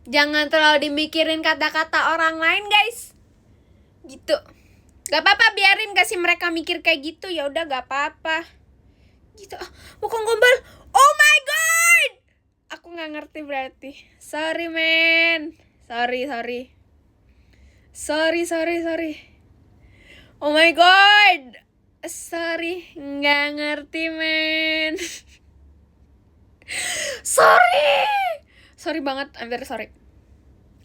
Jangan terlalu dimikirin kata-kata orang lain guys. Gitu. Gak apa-apa, biarin kasih mereka mikir kayak gitu. Ya udah gak apa-apa. Gitu. Bukan gombal. Oh my god. Aku gak ngerti berarti. Sorry man. Sorry. Oh my god. Sorry, nggak ngerti men. Sorry banget, I'm very sorry.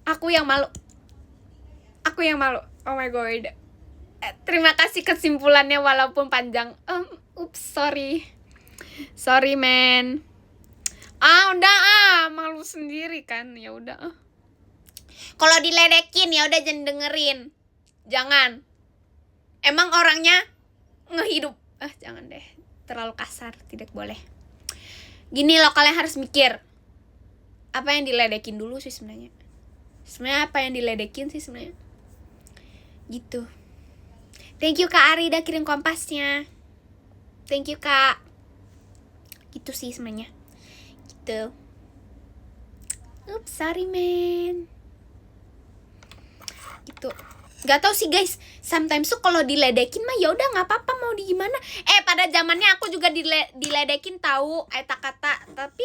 Aku yang malu. Oh my god. Terima kasih kesimpulannya walaupun panjang. Sorry men. Udah malu sendiri kan. Ya udah. Kalau diledekin ya udah jangan dengerin. Jangan. Emang orangnya ngehidup. Jangan deh. Terlalu kasar, tidak boleh. Gini loh, kalian harus mikir. Apa yang diledekin dulu sih sebenarnya? Sebenarnya apa yang diledekin sih sebenarnya? Gitu. Thank you Kak Ari udah kirim kompasnya. Thank you Kak. Gitu sih sebenarnya. Gitu. Sorry man. Gitu. Gak tau sih guys, sometimes tuh kalau diledekin mah ya udah nggak apa-apa, mau di gimana. Pada zamannya aku juga diledekin tahu kata-kata, tapi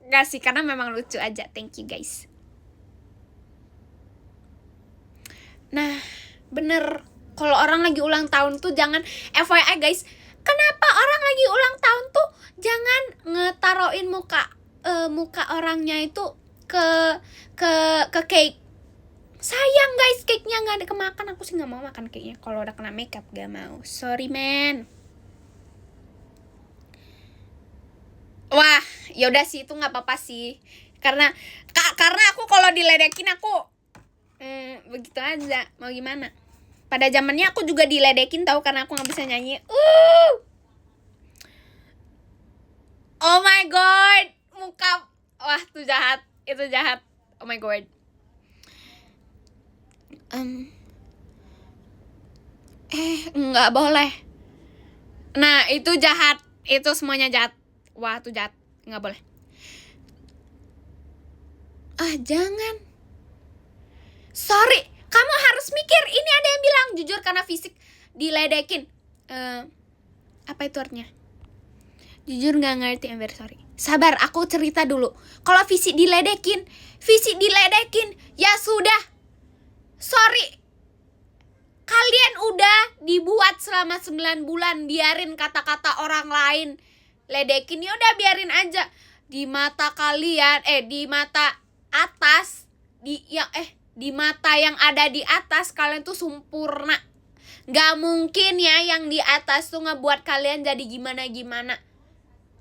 nggak sih, karena memang lucu aja. Thank you guys. Nah bener, kalau orang lagi ulang tahun tuh jangan, FYI guys, kenapa orang lagi ulang tahun tuh jangan ngetaroin muka orangnya itu ke cake. Sayang guys, cake-nya gak ada kemakan. Aku sih gak mau makan cake-nya kalau udah kena makeup, gak mau. Sorry man. Wah, yaudah sih, itu gak apa-apa sih. Karena aku kalau diledekin aku begitu aja, mau gimana. Pada zamannya aku juga diledekin tahu, karena aku gak bisa nyanyi. Oh my god, muka. Wah, itu jahat. Oh my god. Nggak boleh. Nah, itu jahat. Itu semuanya jahat. Wah, itu jahat. Nggak boleh. Jangan. Sorry, kamu harus mikir. Ini ada yang bilang jujur karena fisik diledekin. Apa itu artinya? Jujur nggak ngerti, I'm very sorry. Sabar, aku cerita dulu. Kalau fisik diledekin, ya sudah. Sorry. Kalian udah dibuat selama 9 bulan, biarin kata-kata orang lain ledekin, ya udah biarin aja. Di mata kalian, di mata atas, di mata yang ada di atas, kalian tuh sempurna. Gak mungkin ya yang di atas tuh ngebuat kalian jadi gimana-gimana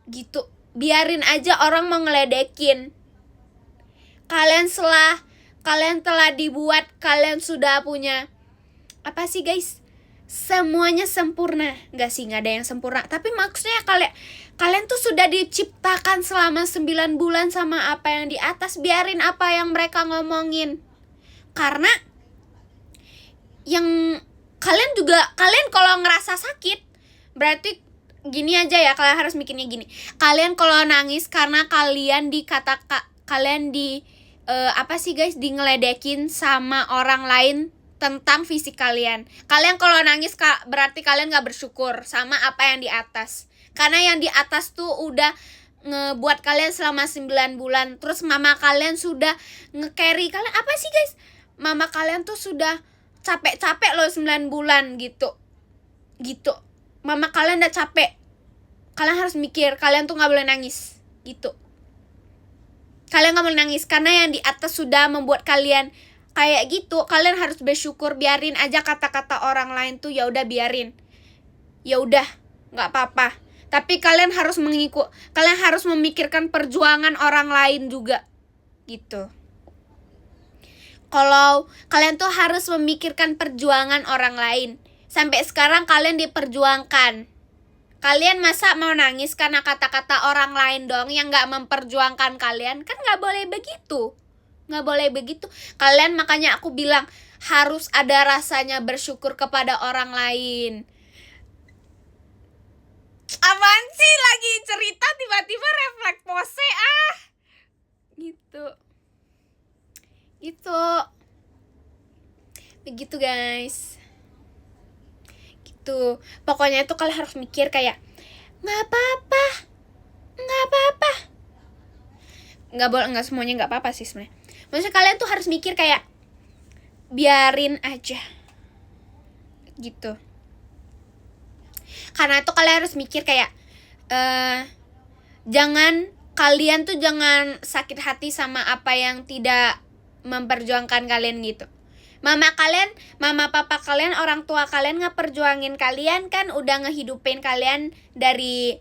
gitu. Biarin aja orang mau ngeledekin. Kalian telah dibuat, kalian sudah punya apa sih guys? Semuanya sempurna. Gak sih, gak ada yang sempurna. Tapi maksudnya kalian tuh sudah diciptakan selama 9 bulan sama apa yang di atas. Biarin apa yang mereka ngomongin. Karena yang kalian kalau ngerasa sakit, berarti gini aja ya, kalian harus mikirnya gini. Kalian kalau nangis karena kalian apa sih guys, di ngeledekin sama orang lain tentang fisik kalian. Kalian kalau nangis berarti kalian gak bersyukur sama apa yang di atas. Karena yang di atas tuh udah ngebuat kalian selama 9 bulan. Terus mama kalian sudah nge-carry kalian. Apa sih guys? Mama kalian tuh sudah capek-capek loh 9 bulan gitu. Mama kalian udah capek. Kalian harus mikir, kalian tuh gak boleh nangis gitu. Kalian gak boleh nangis karena yang di atas sudah membuat kalian kayak gitu. Kalian harus bersyukur. Biarin aja kata-kata orang lain tuh, ya udah biarin. Ya udah, nggak apa-apa. Tapi kalian harus kalian harus memikirkan perjuangan orang lain juga. Gitu. Kalau kalian tuh harus memikirkan perjuangan orang lain. Sampai sekarang kalian diperjuangkan. Kalian masa mau nangis karena kata-kata orang lain dong yang nggak memperjuangkan kalian? Kan nggak boleh begitu. Nggak boleh begitu. Kalian, makanya aku bilang harus ada rasanya bersyukur kepada orang lain. Apaan sih, lagi cerita tiba-tiba refleks pose gitu begitu guys, gitu. Pokoknya itu kalian harus mikir kayak nggak apa-apa, nggak semuanya nggak apa-apa sih sebenarnya. Maksudnya kalian tuh harus mikir kayak biarin aja gitu. Karena itu kalian harus mikir kayak kalian tuh jangan sakit hati sama apa yang tidak memperjuangkan kalian gitu. Mama papa kalian, orang tua kalian ngeperjuangin kalian kan, udah ngehidupin kalian dari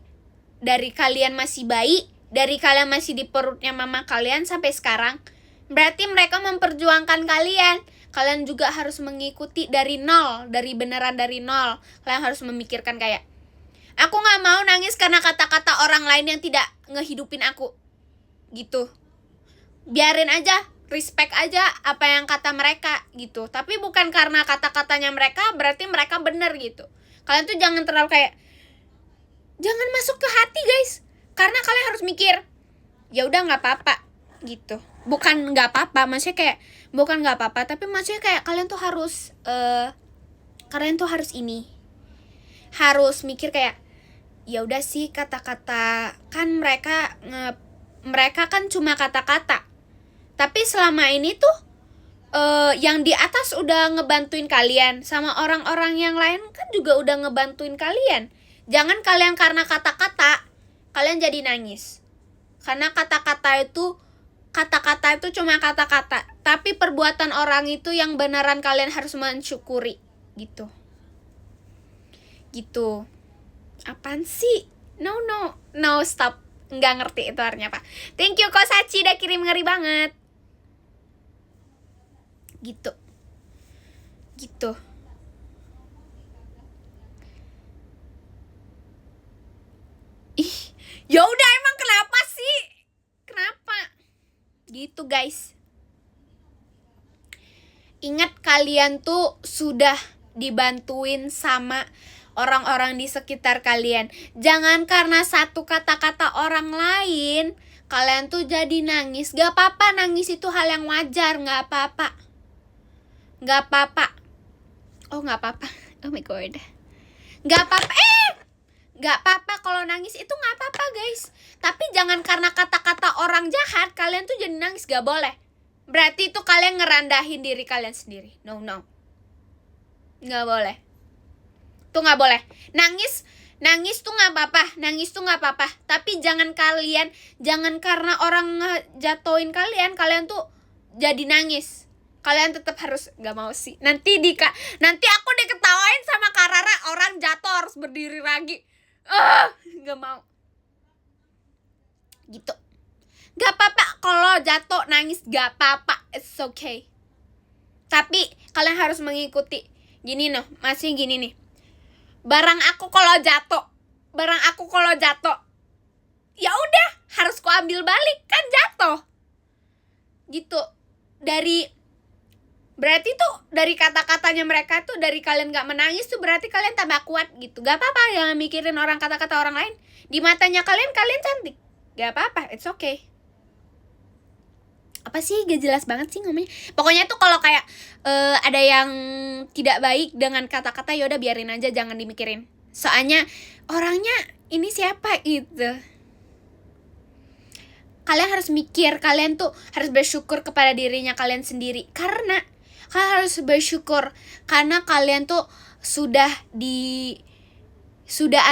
kalian masih bayi, dari kalian masih di perutnya mama kalian sampai sekarang. Berarti mereka memperjuangkan kalian. Kalian juga harus mengikuti dari nol, dari nol. Kalian harus memikirkan kayak, aku gak mau nangis karena kata-kata orang lain yang tidak ngehidupin aku gitu. Biarin aja, respect aja apa yang kata mereka gitu. Tapi bukan karena kata-katanya mereka berarti mereka bener gitu. Kalian tuh jangan terlalu kayak, jangan masuk ke hati guys. Karena kalian harus mikir, ya udah nggak apa-apa gitu. Bukan nggak apa-apa, maksudnya kayak bukan nggak apa-apa, tapi maksudnya kayak kalian tuh harus harus mikir kayak, ya udah sih, kata-kata kan mereka kan cuma kata-kata. Tapi selama ini tuh yang di atas udah ngebantuin kalian, sama orang-orang yang lain kan juga udah ngebantuin kalian. Jangan kalian karena kata-kata kalian jadi nangis. Karena kata-kata itu cuma kata-kata, tapi perbuatan orang itu yang beneran kalian harus mensyukuri gitu. Apaan sih? No, stop. Nggak ngerti itu artinya apa. Thank you Kosachi udah kirim, ngeri banget. Gitu. Ya udah, emang kenapa sih? Kenapa? Gitu guys. Ingat kalian tuh sudah dibantuin sama orang-orang di sekitar kalian. Jangan karena satu kata-kata orang lain kalian tuh jadi nangis. Gak apa-apa, nangis itu hal yang wajar. Gak apa-apa. Gak apa-apa. Oh gak apa-apa. Oh my god. Gak apa-apa. Gak apa-apa kalau nangis itu gak apa-apa guys. Tapi jangan karena kata-kata orang jahat kalian tuh jadi nangis. Gak boleh. Berarti itu kalian ngerendahin diri kalian sendiri. No. Gak boleh. Tuh gak boleh. Nangis tuh gak apa-apa. Nangis tuh gak apa-apa. Tapi jangan karena orang ngejatoin kalian tuh jadi nangis. Kalian tetap harus, gak mau sih. Nanti aku diketawain sama Kak Rara, orang jatuh harus berdiri lagi. Gak mau. Gitu. Gak apa-apa kalau jatuh nangis, gak apa-apa, it's okay. Tapi kalian harus mengikuti. Gini masih gini nih. Barang aku kalau jatuh, ya udah harus ku ambil balik, kan jatuh. Gitu. Berarti tuh dari kata-katanya mereka tuh, dari kalian gak menangis tuh berarti kalian tambah kuat gitu. Gak apa-apa, jangan mikirin kata-kata orang lain. Di matanya kalian cantik. Gak apa-apa, it's okay. Apa sih, gak jelas banget sih ngomongnya. Pokoknya tuh kalau kayak ada yang tidak baik dengan kata-kata, yaudah biarin aja, jangan dimikirin. Soalnya orangnya ini siapa gitu. Kalian harus mikir, kalian tuh harus bersyukur kepada dirinya kalian sendiri. Karena kalian harus bersyukur karena kalian tuh sudah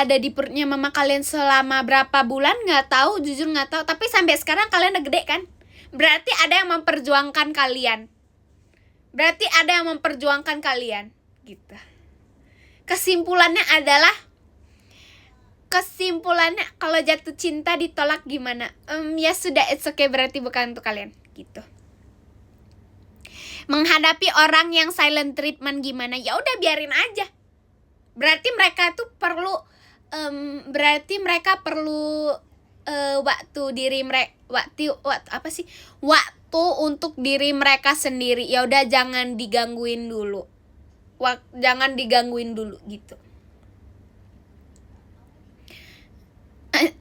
ada di perutnya mama kalian selama berapa bulan, nggak tahu, jujur nggak tahu. Tapi sampai sekarang kalian udah gede kan? Berarti ada yang memperjuangkan kalian. Gitu. Kesimpulannya kalau jatuh cinta ditolak gimana? Ya sudah, it's okay, berarti bukan untuk kalian. Gitu. Menghadapi orang yang silent treatment gimana? Ya udah biarin aja. Berarti mereka tuh perlu waktu untuk diri mereka sendiri. Ya udah jangan digangguin dulu. Gitu.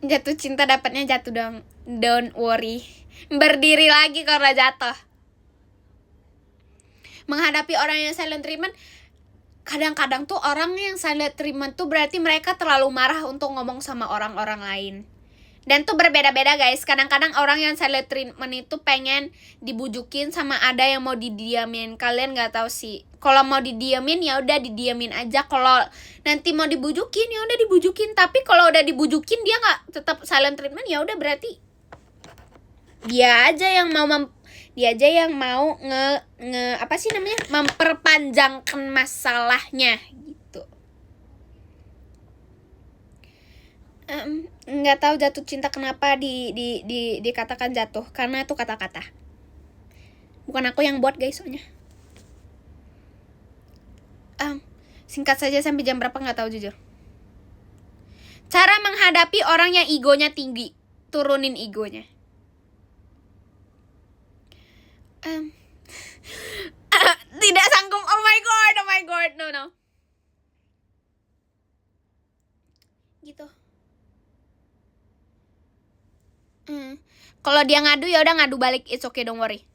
Jatuh cinta dapatnya jatuh dong. Don't worry. Berdiri lagi kalau jatuh. Menghadapi orang yang silent treatment, kadang-kadang tuh orang yang silent treatment tuh berarti mereka terlalu marah untuk ngomong sama orang-orang lain. Dan tuh berbeda-beda guys. Kadang-kadang orang yang silent treatment itu pengen dibujukin, sama ada yang mau didiamin. Kalian nggak tahu sih. Kalau mau didiamin ya udah didiamin aja. Kalau nanti mau dibujukin ya udah dibujukin. Tapi kalau udah dibujukin dia nggak tetap silent treatment, ya udah berarti dia aja yang mau memperpanjangkan masalahnya gitu. Nggak tahu jatuh cinta kenapa dikatakan jatuh, karena itu kata-kata. Bukan aku yang buat guys soalnya. Singkat saja, sampai jam berapa nggak tahu jujur. Cara menghadapi orang yang egonya tinggi, turunin egonya. Tidak sanggup, oh my god, no. Gitu. Kalau dia ngadu ya udah ngadu balik, it's okay, don't worry.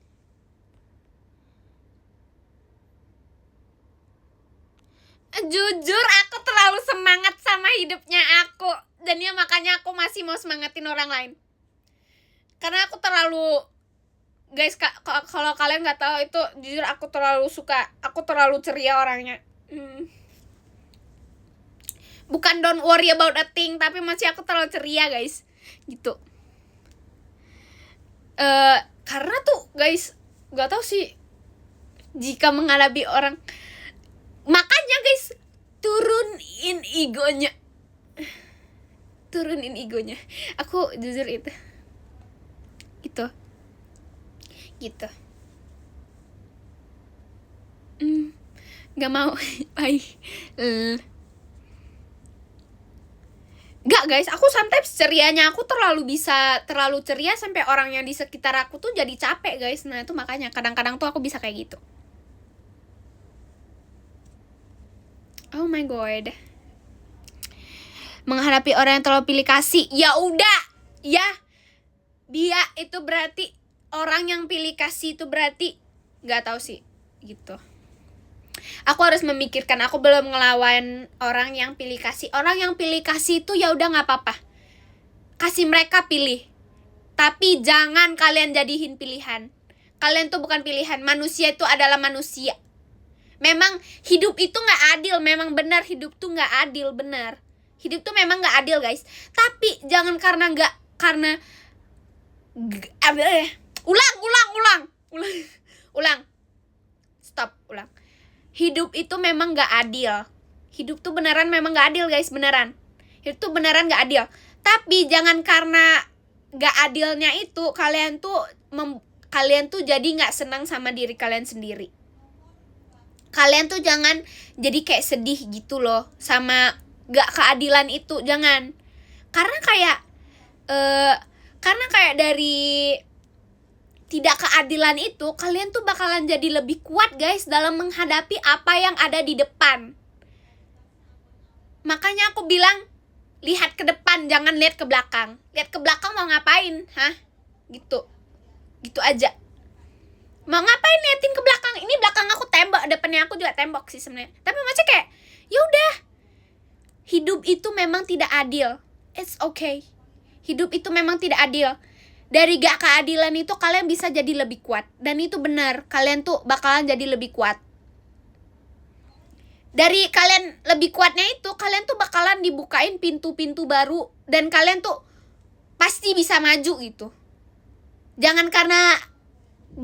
Jujur aku terlalu semangat sama hidupnya aku, dan ya makanya aku masih mau semangatin orang lain. Karena aku terlalu, guys, kalau kalian nggak tahu itu, jujur aku terlalu ceria orangnya. Bukan don't worry about a thing, tapi masih aku terlalu ceria guys, gitu. Karena tuh guys, nggak tahu sih, jika menghadapi orang, makanya guys, turunin egonya. Aku jujur itu gitu. Gak mau. Bye. Gak guys, aku sometimes cerianya aku terlalu ceria sampai orang yang di sekitar aku tuh jadi capek guys. Nah itu makanya kadang-kadang tuh aku bisa kayak gitu. Oh my god. Menghadapi orang yang terlalu pilih kasih. Ya udah, ya. Dia itu berarti orang yang pilih kasih itu berarti nggak tahu sih gitu. Aku harus memikirkan, aku belum ngelawan orang yang pilih kasih. Orang yang pilih kasih itu ya udah nggak apa-apa. Kasih mereka pilih. Tapi jangan kalian jadiin pilihan. Kalian tuh bukan pilihan. Manusia itu adalah manusia. Memang hidup itu nggak adil. Memang benar hidup tuh nggak adil, benar. Hidup tuh memang nggak adil guys. Tapi jangan ulang. Stop, ulang. Hidup itu memang gak adil. Hidup tuh beneran memang gak adil guys, beneran. Hidup tuh beneran gak adil. Tapi jangan karena gak adilnya itu kalian tuh jadi gak senang sama diri kalian sendiri. Kalian tuh jangan jadi kayak sedih gitu loh sama gak keadilan itu, jangan. Karena kayak dari tidak keadilan itu, kalian tuh bakalan jadi lebih kuat guys dalam menghadapi apa yang ada di depan. Makanya aku bilang, lihat ke depan, jangan lihat ke belakang. Lihat ke belakang mau ngapain? Hah? Gitu aja. Mau ngapain liatin ke belakang? Ini belakang aku tembok, depannya aku juga tembok sih sebenarnya. Tapi macam kayak, yaudah. Hidup itu memang tidak adil. It's okay. Hidup itu memang tidak adil. Dari gak keadilan itu kalian bisa jadi lebih kuat. Dan itu benar, kalian tuh bakalan jadi lebih kuat. Dari kalian lebih kuatnya itu, kalian tuh bakalan dibukain pintu-pintu baru. Dan kalian tuh pasti bisa maju gitu. Jangan karena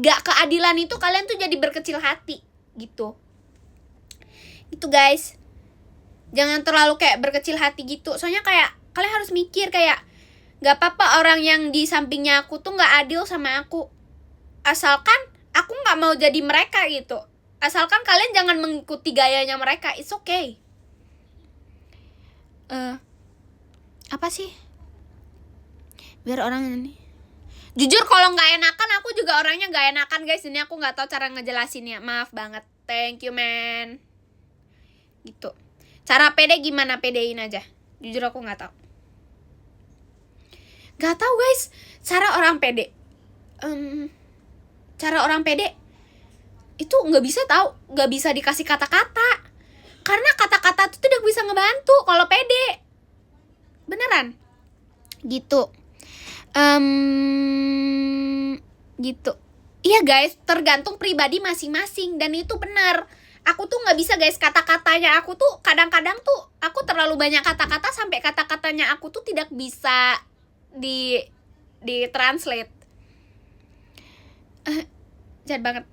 gak keadilan itu kalian tuh jadi berkecil hati gitu. Itu guys. Jangan terlalu kayak berkecil hati gitu. Soalnya kayak kalian harus mikir kayak, gak apa-apa orang yang di sampingnya aku tuh gak adil sama aku. Asalkan aku gak mau jadi mereka gitu. Asalkan kalian jangan mengikuti gayanya mereka. It's okay. Apa sih? Biar orang ini. Jujur kalau gak enakan, aku juga orangnya gak enakan guys. Ini aku gak tahu cara ngejelasinnya. Maaf banget. Thank you man. Gitu. Cara pede gimana? Pedein aja. Jujur aku gak tahu. Gak tahu guys, cara orang pede. Cara orang pede itu nggak bisa tahu, nggak bisa dikasih kata-kata. Karena kata-kata itu tidak bisa ngebantu kalau pede. Beneran. Gitu. Gitu. Iya guys, tergantung pribadi masing-masing dan itu benar. Aku tuh nggak bisa guys, kata-katanya aku tuh kadang-kadang tuh aku terlalu banyak kata-kata sampai kata-katanya aku tuh tidak bisa di translate. Jahat banget.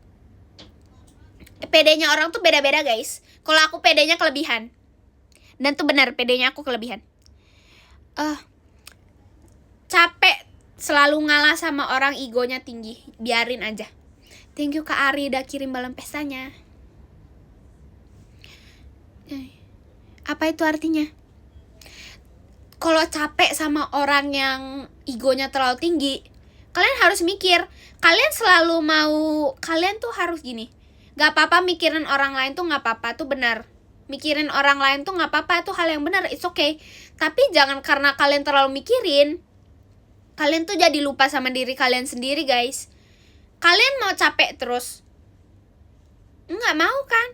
Pedenya orang tuh beda-beda guys. Kalau aku pedenya kelebihan. Dan tuh benar, pedenya aku kelebihan. Capek selalu ngalah sama orang egonya tinggi. Biarin aja. Thank you Kak Ari udah kirim balon pestanya. Apa itu artinya? Kalau capek sama orang yang egonya terlalu tinggi, kalian harus mikir, kalian selalu mau, kalian tuh harus gini, gak apa-apa mikirin orang lain tuh gak apa-apa, tuh benar. Mikirin orang lain tuh gak apa-apa, itu hal yang benar, it's okay. Tapi jangan karena kalian terlalu mikirin, kalian tuh jadi lupa sama diri kalian sendiri guys. Kalian mau capek terus? Nggak mau kan?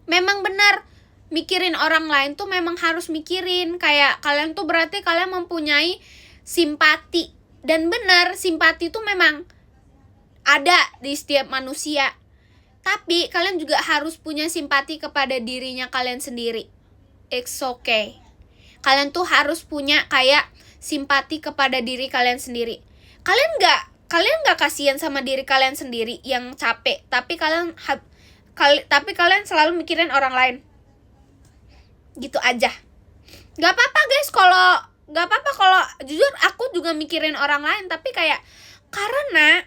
Memang benar. Mikirin orang lain tuh memang harus mikirin. Kayak kalian tuh berarti kalian mempunyai simpati. Dan benar, simpati tuh memang ada di setiap manusia. Tapi kalian juga harus punya simpati kepada dirinya kalian sendiri. It's okay. Kalian tuh harus punya kayak simpati kepada diri kalian sendiri. Kalian nggak kasihan sama diri kalian sendiri yang capek. Tapi kalian selalu mikirin orang lain. Gitu aja. Gak apa-apa guys kalau jujur aku juga mikirin orang lain, tapi karena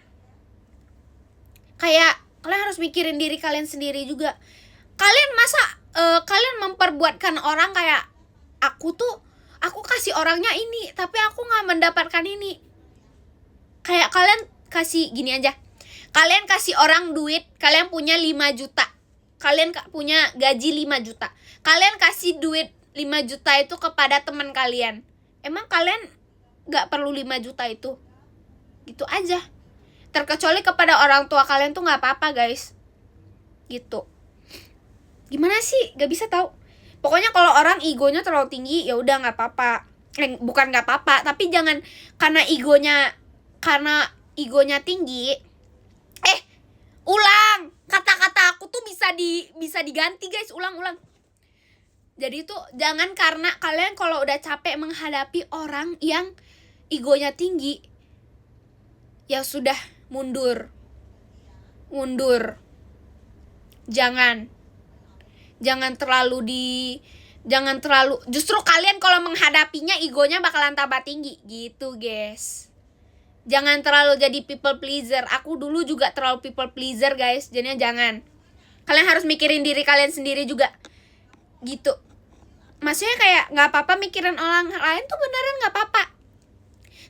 kalian harus mikirin diri kalian sendiri juga. Kalian masa kalian memperbuatkan orang kayak aku kasih orangnya ini tapi aku nggak mendapatkan ini. Kayak kalian kasih gini aja. Kalian kasih orang duit, kalian punya 5 juta. kalian punya gaji 5 juta. Kalian kasih duit 5 juta itu kepada teman kalian. Emang kalian gak perlu 5 juta itu? Gitu aja. Terkecuali kepada orang tua kalian tuh gak apa-apa guys. Gitu. Gimana sih? Gak bisa tahu. Pokoknya kalau orang egonya terlalu tinggi, ya udah gak apa-apa. Bukan gak apa-apa, tapi jangan karena egonya tinggi. Ulang. Kata-kata aku tuh bisa diganti guys. Ulang. Jadi tuh jangan karena kalian kalau udah capek menghadapi orang yang egonya tinggi, ya sudah mundur. Jangan terlalu justru kalian kalau menghadapinya egonya bakalan tambah tinggi gitu guys. Jangan terlalu jadi people pleaser. Aku dulu juga terlalu people pleaser guys. Jadinya jangan. Kalian harus mikirin diri kalian sendiri juga. Gitu. Maksudnya kayak gak apa-apa mikirin orang lain tuh beneran gak apa-apa.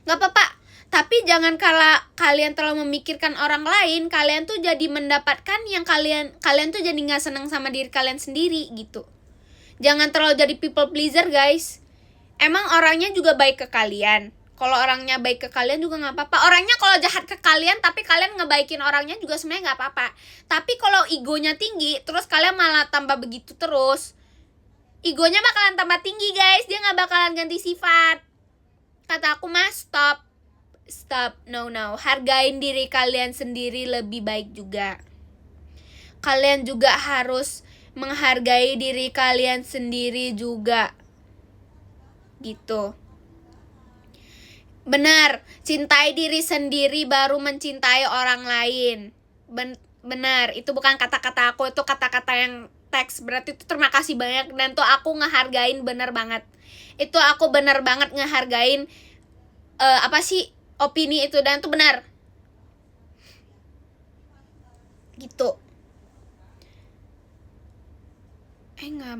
Gak apa-apa. Tapi jangan kalau kalian terlalu memikirkan orang lain, kalian tuh jadi mendapatkan yang kalian tuh jadi gak seneng sama diri kalian sendiri gitu. Jangan terlalu jadi people pleaser guys. Emang orangnya juga baik ke kalian. Kalau orangnya baik ke kalian juga gak apa-apa. Orangnya kalau jahat ke kalian tapi kalian ngebaikin orangnya juga sebenarnya gak apa-apa. Tapi kalau egonya tinggi terus kalian malah tambah begitu terus, egonya bakalan tambah tinggi guys. Dia gak bakalan ganti sifat. Kata aku mah stop. No. Hargain diri kalian sendiri lebih baik juga. Kalian juga harus menghargai diri kalian sendiri juga. Gitu. Benar, cintai diri sendiri baru mencintai orang lain. Benar, itu bukan kata-kata aku, itu kata-kata yang teks. Berarti itu terima kasih banyak. Dan tuh aku ngehargain bener banget. Itu aku bener banget ngehargain opini itu. Dan itu benar. Gitu. Gak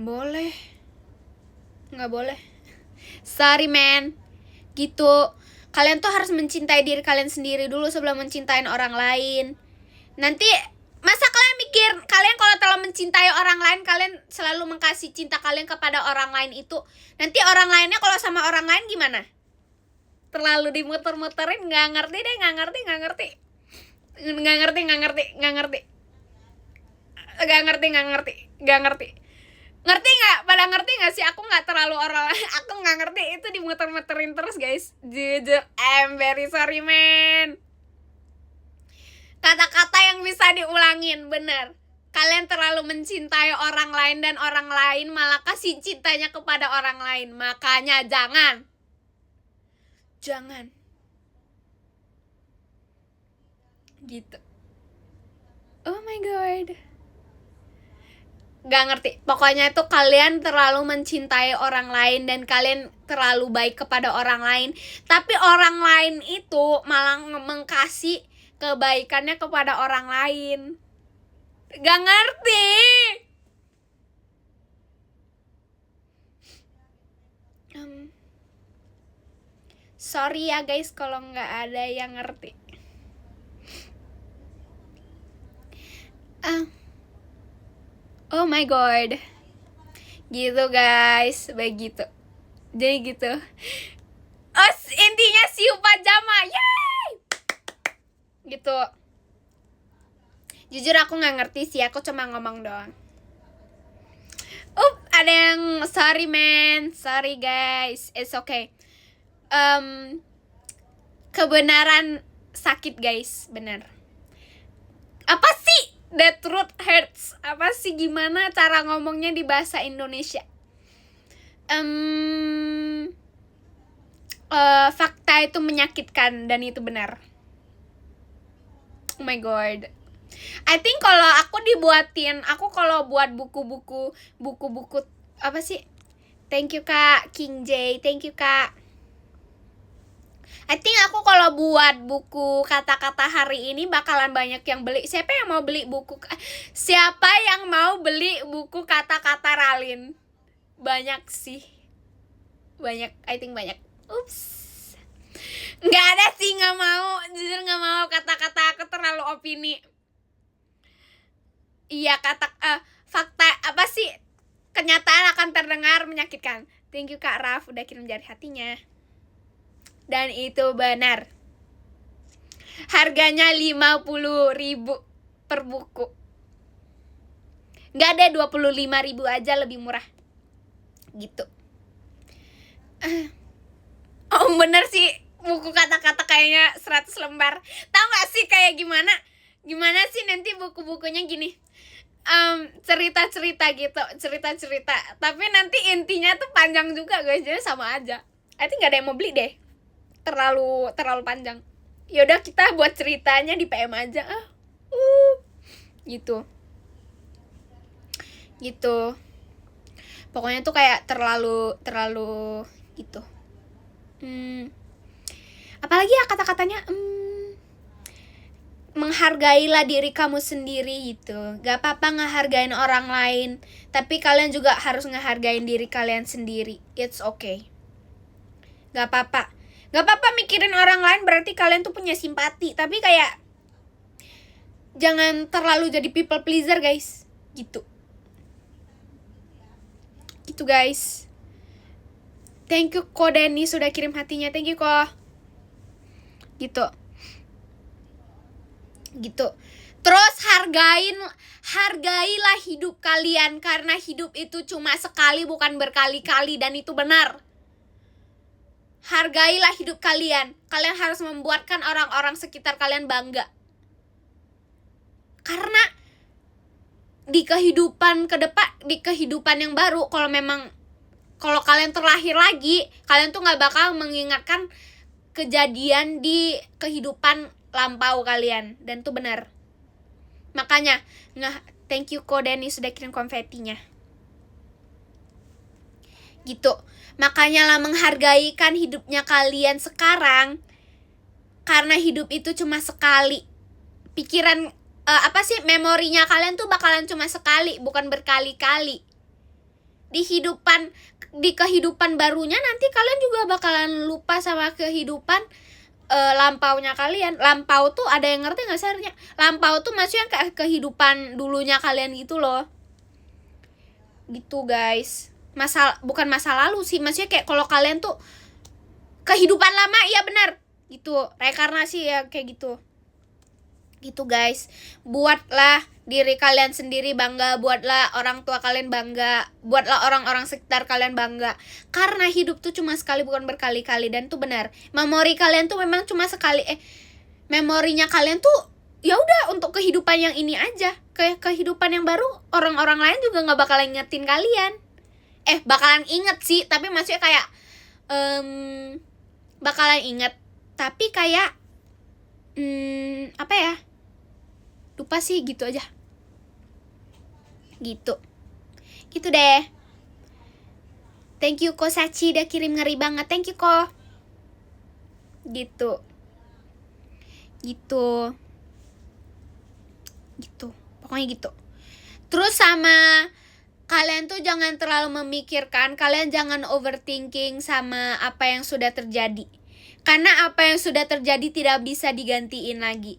boleh. Sorry man. Gitu. Kalian tuh harus mencintai diri kalian sendiri dulu sebelum mencintai orang lain. Nanti masa kalian mikir kalian kalau terlalu mencintai orang lain, kalian selalu mengkasih cinta kalian kepada orang lain itu, nanti orang lainnya kalau sama orang lain gimana? Terlalu dimuter-muterin, nggak ngerti. Ngerti nggak? Pada ngerti nggak sih? Aku nggak terlalu orang, aku nggak ngerti. Itu dimuter-muterin terus guys. Jujur, I'm very sorry man. Kata-kata yang bisa diulangin, bener. Kalian terlalu mencintai orang lain dan orang lain malah kasih cintanya kepada orang lain. Makanya jangan. Gitu. Oh my god. Gak ngerti. Pokoknya itu kalian terlalu mencintai orang lain dan kalian terlalu baik kepada orang lain. Tapi orang lain itu malah mengkasih kebaikannya kepada orang lain. Gak ngerti. Sorry ya guys kalau gak ada yang ngerti. Oh my god. Gitu guys, begitu. Jadi gitu. Intinya siu pajama. Yeay. Gitu. Jujur aku gak ngerti sih, aku cuma ngomong doang. Ada yang sorry man. Sorry guys, it's okay. Kebenaran sakit guys, bener. Apa sih? The truth hurts. Apa sih, gimana cara ngomongnya di bahasa Indonesia? Fakta itu menyakitkan dan itu benar. Oh my god. I think kalau aku kalau buat buku-buku apa sih? Thank you Kak King J, thank you Kak. I think aku kalau buat buku kata-kata hari ini bakalan banyak yang beli. Siapa yang mau beli buku kata-kata Ralin? Banyak sih. Banyak, I think banyak. Ups. Nggak ada sih, nggak mau. Jujur nggak mau, kata-kata aku terlalu opini. Iya, fakta apa sih, kenyataan akan terdengar menyakitkan. Thank you Kak Raf udah kirim jari hatinya. Dan itu benar. Harganya 50.000 per buku. Nggak ada, 25.000 aja lebih murah. Gitu. Oh bener sih, buku kata-kata kayaknya 100 lembar. Tahu gak sih kayak gimana sih nanti buku-bukunya gini, cerita-cerita gitu, cerita-cerita, tapi nanti intinya tuh panjang juga guys, jadi sama aja. I think gak ada yang mau beli deh, terlalu panjang. Yaudah kita buat ceritanya di PM aja. Gitu pokoknya tuh kayak terlalu gitu. Apalagi ya kata-katanya, menghargailah diri kamu sendiri gitu. Gak apa-apa ngehargain orang lain, tapi kalian juga harus ngehargain diri kalian sendiri. It's okay. Gak apa-apa mikirin orang lain berarti kalian tuh punya simpati, tapi kayak jangan terlalu jadi people pleaser guys. Gitu guys. Thank you Ko Denny sudah kirim hatinya. Thank you Ko. Gitu. Terus hargailah hidup kalian, karena hidup itu cuma sekali bukan berkali-kali, dan itu benar. Hargailah hidup kalian. Kalian harus membuatkan orang-orang sekitar kalian bangga. Karena di kehidupan yang baru, kalau kalian terlahir lagi, kalian tuh gak bakal mengingatkan kejadian di kehidupan lampau kalian, dan itu benar. Makanya thank you Ko Denny sudah kirim konfetinya. Gitu. Makanya lah menghargaikan hidupnya kalian sekarang, karena hidup itu cuma sekali. Pikiran memorinya kalian tuh bakalan cuma sekali, bukan berkali-kali. Di kehidupan barunya nanti kalian juga bakalan lupa sama kehidupan lampaunya kalian. Lampau tuh ada yang ngerti gak sih artinya? Lampau tuh maksudnya kayak kehidupan dulunya kalian gitu loh. Gitu guys. Bukan masa lalu sih, maksudnya kayak kalau kalian tuh kehidupan lama, iya benar. Gitu, reinkarnasi ya kayak gitu. Gitu guys. Buatlah diri kalian sendiri bangga, buatlah orang tua kalian bangga, buatlah orang-orang sekitar kalian bangga. Karena hidup tuh cuma sekali bukan berkali-kali, dan tuh benar. Memori kalian tuh memang cuma sekali. Memorinya kalian tuh ya udah untuk kehidupan yang ini aja. Kayak kehidupan yang baru orang-orang lain juga nggak bakalan ingetin kalian. Bakalan inget sih, tapi maksudnya kayak bakalan inget, tapi kayak apa ya? Lupa sih, gitu aja. Gitu deh. Thank you Ko Sachi udah kirim, ngeri banget. Thank you Ko. Gitu. Pokoknya gitu. Terus sama kalian tuh jangan terlalu memikirkan, kalian jangan overthinking sama apa yang sudah terjadi. Karena apa yang sudah terjadi tidak bisa digantiin lagi.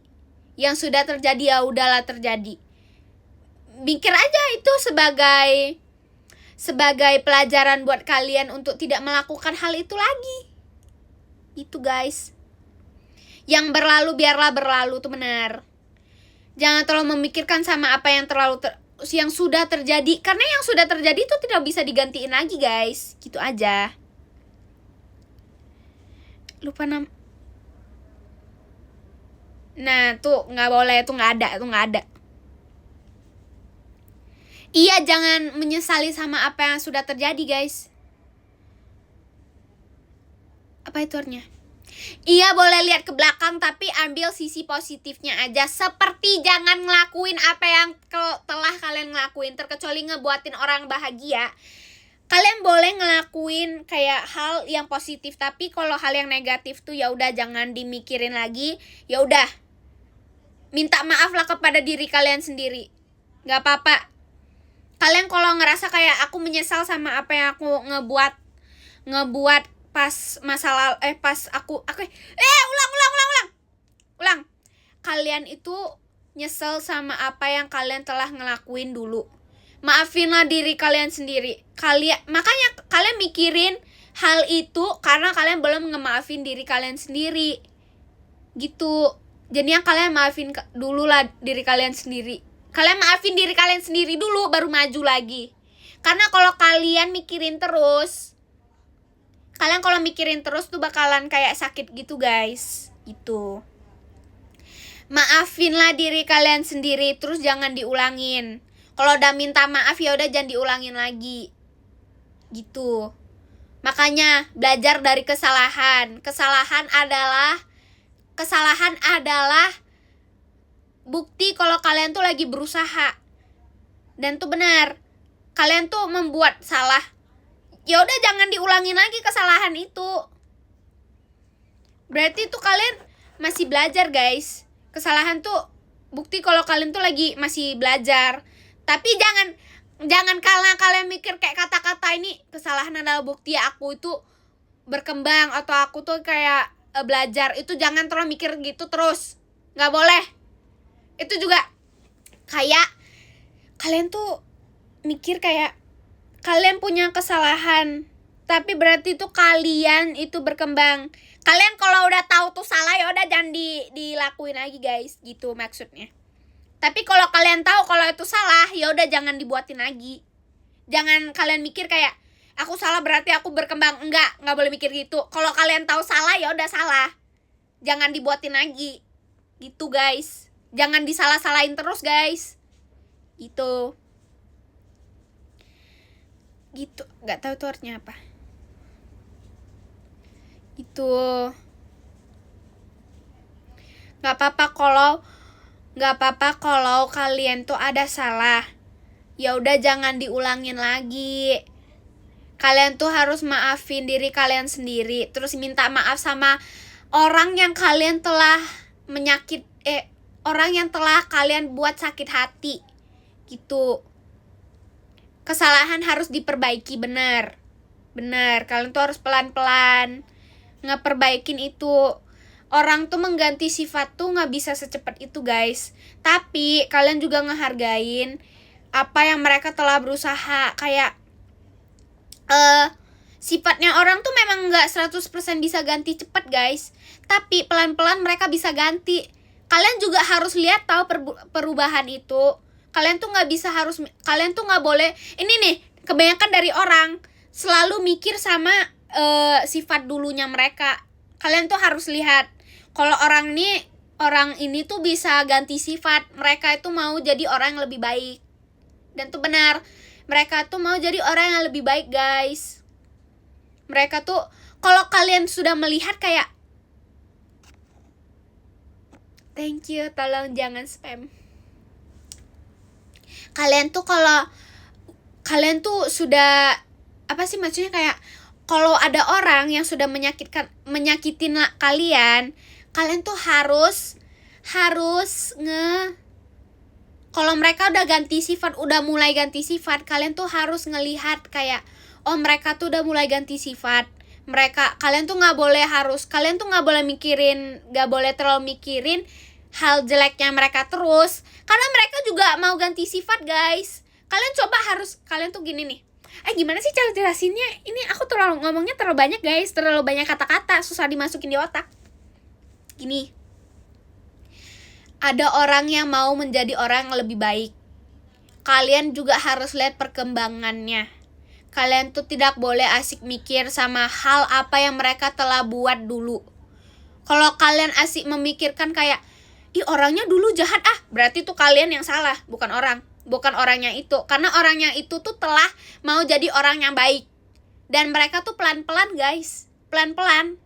Yang sudah terjadi ya udahlah terjadi. Mikir aja itu sebagai pelajaran buat kalian untuk tidak melakukan hal itu lagi. Itu guys. Yang berlalu biarlah berlalu, tuh benar. Jangan terlalu memikirkan sama apa yang yang sudah terjadi, karena yang sudah terjadi itu tidak bisa digantiin lagi guys. Gitu aja. Lupa Nah tuh nggak boleh, tuh nggak ada. Iya, jangan menyesali sama apa yang sudah terjadi guys. Apa itu artinya? Iya, boleh lihat ke belakang, tapi ambil sisi positifnya aja. Seperti jangan ngelakuin apa yang telah kalian ngelakuin, terkecuali ngebuatin orang bahagia. Kalian boleh ngelakuin kayak hal yang positif, tapi kalau hal yang negatif tuh ya udah jangan dimikirin lagi. Ya udah, minta maaf lah kepada diri kalian sendiri. Gak apa-apa. Kalian kalau ngerasa kayak aku menyesal sama apa yang aku ngebuat pas ulang. Kalian itu nyesel sama apa yang kalian telah ngelakuin dulu. Maafinlah diri kalian sendiri. Makanya kalian mikirin hal itu karena kalian belum ngemaafin diri kalian sendiri. Gitu. Jadinya kalian maafin dulu lah diri kalian sendiri. Kalian maafin diri kalian sendiri dulu baru maju lagi. Karena kalau kalian mikirin terus, kalian kalau mikirin terus tuh bakalan kayak sakit gitu guys. Gitu. Maafinlah diri kalian sendiri, terus jangan diulangin. Kalau udah minta maaf ya udah jangan diulangin lagi. Gitu. Makanya belajar dari kesalahan. Kesalahan adalah bukti kalau kalian tuh lagi berusaha. Dan tuh benar. Kalian tuh membuat salah. Ya udah jangan diulangin lagi kesalahan itu. Berarti tuh kalian masih belajar, guys. Kesalahan tuh bukti kalau kalian tuh lagi masih belajar. Tapi jangan karena kalian mikir kayak kata-kata ini kesalahan adalah bukti aku itu berkembang atau aku tuh kayak belajar. Itu jangan terlalu mikir gitu terus. Nggak boleh. Itu juga kayak kalian tuh mikir kayak kalian punya kesalahan, tapi berarti tuh kalian itu berkembang. Kalian kalau udah tahu tuh salah ya udah jangan dilakuin lagi guys, gitu maksudnya. Tapi kalau kalian tahu kalau itu salah, ya udah jangan dibuatin lagi. Jangan kalian mikir kayak aku salah berarti aku berkembang. Enggak boleh mikir gitu. Kalau kalian tahu salah ya udah salah. Jangan dibuatin lagi. Gitu guys. Jangan disalah-salahin terus guys. Gitu. Gitu. Enggak tahu tuh artinya apa. Gitu. Enggak apa-apa kalau kalian tuh ada salah. Ya udah jangan diulangin lagi. Kalian tuh harus maafin diri kalian sendiri, terus minta maaf sama orang yang kalian telah orang yang telah kalian buat sakit hati. Gitu. Kesalahan harus diperbaiki, benar. Kalian tuh harus pelan-pelan ngeperbaikin itu. Orang tuh mengganti sifat tuh gak bisa secepat itu guys. Tapi kalian juga ngehargain apa yang mereka telah berusaha. Kayak sifatnya orang tuh memang gak 100% bisa ganti cepat guys. Tapi pelan-pelan mereka bisa ganti. Kalian juga harus lihat tahu perubahan itu. Kalian tuh gak boleh. Ini nih kebanyakan dari orang selalu mikir sama sifat dulunya mereka. Kalian tuh harus lihat kalau orang ini tuh bisa ganti sifat. Mereka itu mau jadi orang yang lebih baik. Dan tuh benar, mereka tuh mau jadi orang yang lebih baik guys. Mereka tuh kalau kalian sudah melihat kayak thank you, tolong jangan spam. Kalian tuh sudah apa sih maksudnya, kayak kalau ada orang yang sudah menyakitin kalian tuh harus kalau mereka udah mulai ganti sifat, kalian tuh harus ngelihat kayak oh mereka tuh udah mulai ganti sifat. Kalian tuh nggak boleh terlalu mikirin hal jeleknya mereka terus, karena mereka juga mau ganti sifat guys. Kalian tuh gini nih. Gimana sih cara jelasinnya? Ini aku ngomongnya terlalu banyak guys, terlalu banyak kata-kata, susah dimasukin di otak. Gini. Ada orang yang mau menjadi orang yang lebih baik. Kalian juga harus lihat perkembangannya. Kalian tuh tidak boleh asik mikir sama hal apa yang mereka telah buat dulu. Kalau kalian asik memikirkan kayak orangnya dulu jahat, berarti tuh kalian yang salah, bukan orangnya itu. Karena orangnya itu tuh telah mau jadi orang yang baik. Dan mereka tuh pelan-pelan guys. Pelan-pelan.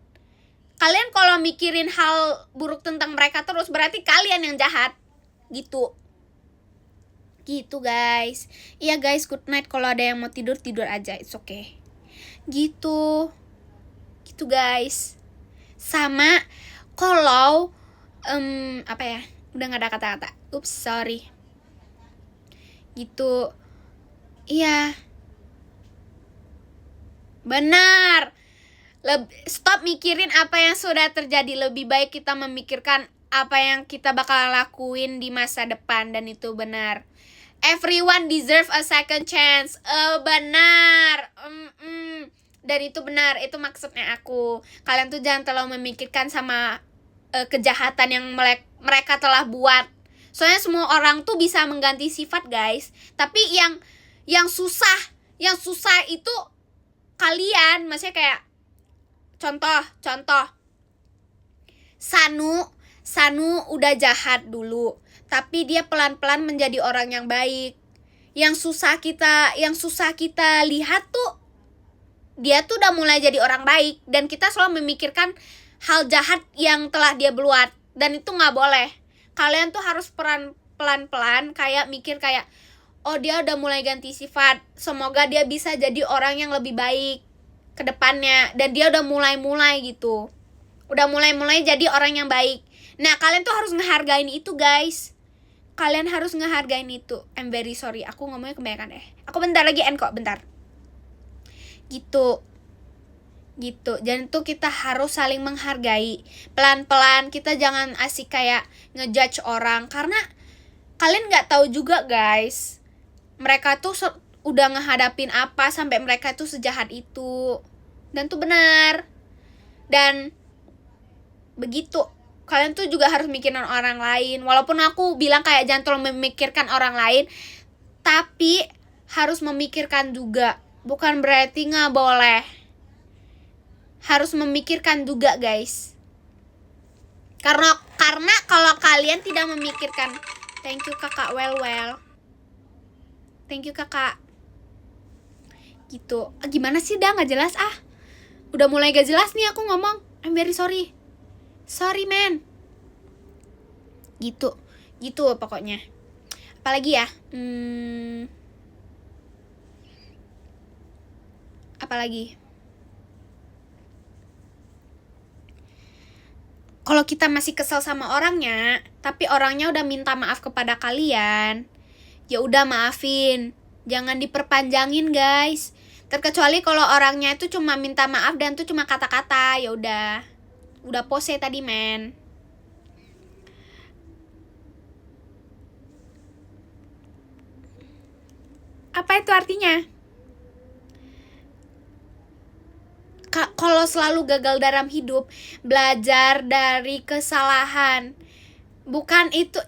Kalian kalau mikirin hal buruk tentang mereka terus, berarti kalian yang jahat. Gitu guys. Iya guys, good night. Kalau ada yang mau tidur aja, it's okay. Gitu guys. Sama kalau udah gak ada kata-kata. Oops, sorry. Gitu. Iya. Benar. Stop mikirin apa yang sudah terjadi. Lebih baik kita memikirkan apa yang kita bakal lakuin di masa depan. Dan itu benar. Everyone deserve a second chance. Benar. Dan itu benar, itu maksudnya aku. Kalian tuh jangan terlalu memikirkan sama kejahatan yang mereka telah buat. Soalnya semua orang tuh bisa mengganti sifat, guys. Tapi yang susah itu kalian. Maksudnya kayak contoh Sanu udah jahat dulu, tapi dia pelan-pelan menjadi orang yang baik. Yang susah kita lihat tuh dia tuh udah mulai jadi orang baik, dan kita selalu memikirkan hal jahat yang telah dia buat, dan itu nggak boleh. Kalian tuh harus pelan-pelan kayak mikir kayak, oh dia udah mulai ganti sifat, semoga dia bisa jadi orang yang lebih baik ke depannya, dan dia udah mulai gitu. Udah mulai jadi orang yang baik. Nah, kalian tuh harus ngehargain itu, guys. Kalian harus ngehargain itu. I'm very sorry, aku ngomongnya kebanyakan Aku bentar lagi end kok, bentar. Gitu. Dan tuh kita harus saling menghargai. Pelan-pelan, kita jangan asik kayak ngejudge orang, karena kalian nggak tahu juga, guys. Mereka tuh udah ngehadapin apa sampai mereka tuh sejahat itu. Dan tuh benar. Dan begitu. Kalian tuh juga harus mikirin orang lain. Walaupun aku bilang kayak jangan terlalu memikirkan orang lain, tapi harus memikirkan juga. Bukan berarti nggak boleh. Harus memikirkan juga, guys. Karena kalau kalian tidak memikirkan. Thank you kakak, well. Thank you kakak. Gitu. Gimana sih, udah nggak jelas Udah mulai gak jelas nih aku ngomong. I'm very sorry. Sorry, man. Gitu pokoknya. Apalagi ya? Apalagi? Kalau kita masih kesel sama orangnya, tapi orangnya udah minta maaf kepada kalian, ya udah maafin. Jangan diperpanjangin, guys. Terkecuali kalau orangnya itu cuma minta maaf dan itu cuma kata-kata, ya udah pose tadi, men. Apa itu artinya? Kalau selalu gagal dalam hidup, belajar dari kesalahan. Bukan itu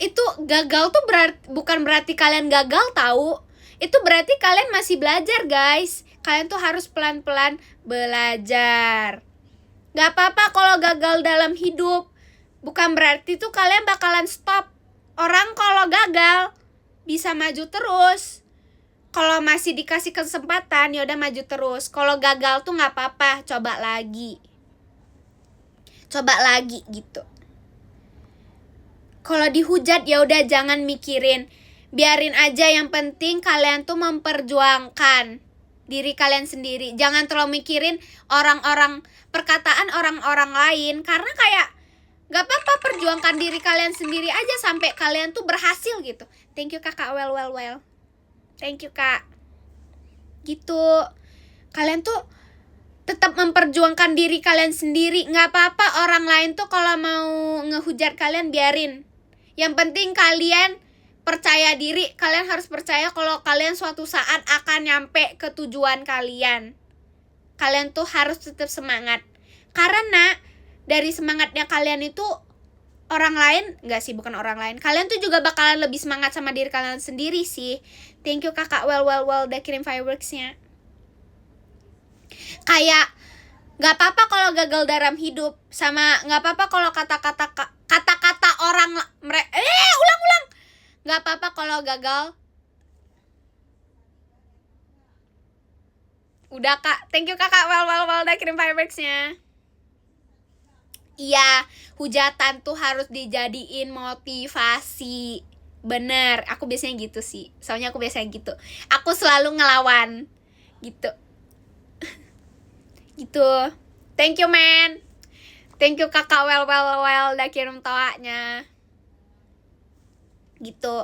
gagal tuh bukan berarti kalian gagal tahu. Itu berarti kalian masih belajar, guys. Kalian tuh harus pelan-pelan belajar. Gak apa-apa kalau gagal dalam hidup. Bukan berarti tuh kalian bakalan stop. Orang kalau gagal bisa maju terus. Kalau masih dikasih kesempatan, ya udah maju terus. Kalau gagal tuh nggak apa-apa, coba lagi gitu. Kalau dihujat ya udah jangan mikirin, biarin aja. Yang penting kalian tuh memperjuangkan diri kalian sendiri. Jangan terlalu mikirin perkataan orang-orang lain, karena kayak nggak apa-apa, perjuangkan diri kalian sendiri aja sampai kalian tuh berhasil gitu. Thank you kakak, well. Thank you kak. Gitu. Kalian tuh tetap memperjuangkan diri kalian sendiri. Gak apa-apa orang lain tuh kalau mau ngehujat kalian, biarin. Yang penting kalian percaya diri. Kalian harus percaya kalau kalian suatu saat akan nyampe ke tujuan kalian. Kalian tuh harus tetap semangat. Karena dari semangatnya kalian itu, orang lain, bukan orang lain, kalian tuh juga bakalan lebih semangat sama diri kalian sendiri sih. Thank you kakak, well, udah kirim fireworksnya. Kayak gak apa-apa kalau gagal dalam hidup, sama gak apa-apa kalau kata-kata orang ulang. Gak apa-apa kalau gagal. Udah kak, thank you kakak, well, udah kirim fireworksnya. Iya, hujatan tuh harus dijadiin motivasi. Bener, aku biasanya gitu sih. Soalnya aku biasanya gitu. Aku selalu ngelawan. Gitu. Gitu. Thank you, man. Thank you kakak, well, udah kirim toanya. Gitu.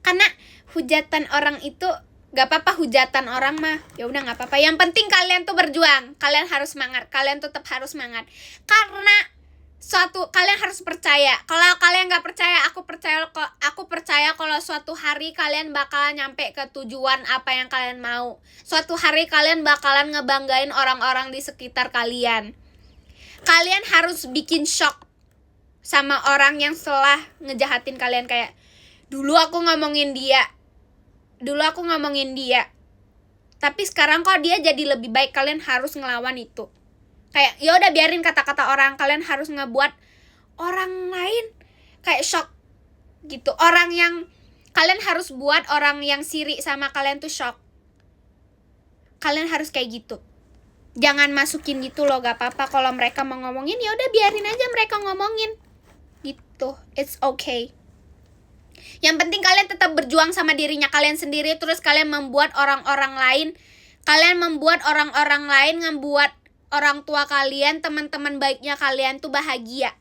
Karena hujatan orang itu gak apa-apa, hujatan orang mah ya udah gak apa-apa. Yang penting kalian tuh berjuang. Kalian harus semangat. Kalian tetap harus semangat. Karena kalian harus percaya. Kalau kalian nggak percaya, aku percaya kalau suatu hari kalian bakalan nyampe ke tujuan apa yang kalian mau. Suatu hari kalian bakalan ngebanggain orang-orang di sekitar kalian. Kalian harus bikin shock sama orang yang setelah ngejahatin kalian. Kayak dulu aku ngomongin dia, tapi sekarang kok dia jadi lebih baik. Kalian harus ngelawan itu. Kayak ya udah biarin kata-kata orang, kalian harus ngebuat orang lain kayak shock gitu. Kalian harus buat orang yang sirik sama kalian tuh shock. Kalian harus kayak gitu. Jangan masukin gitu loh, gak apa-apa kalau mereka mau ngomongin, ya udah biarin aja mereka ngomongin. Gitu. It's okay. Yang penting kalian tetap berjuang sama dirinya kalian sendiri, terus kalian membuat orang-orang lain, ngebuat orang tua kalian, teman-teman baiknya kalian tuh bahagia.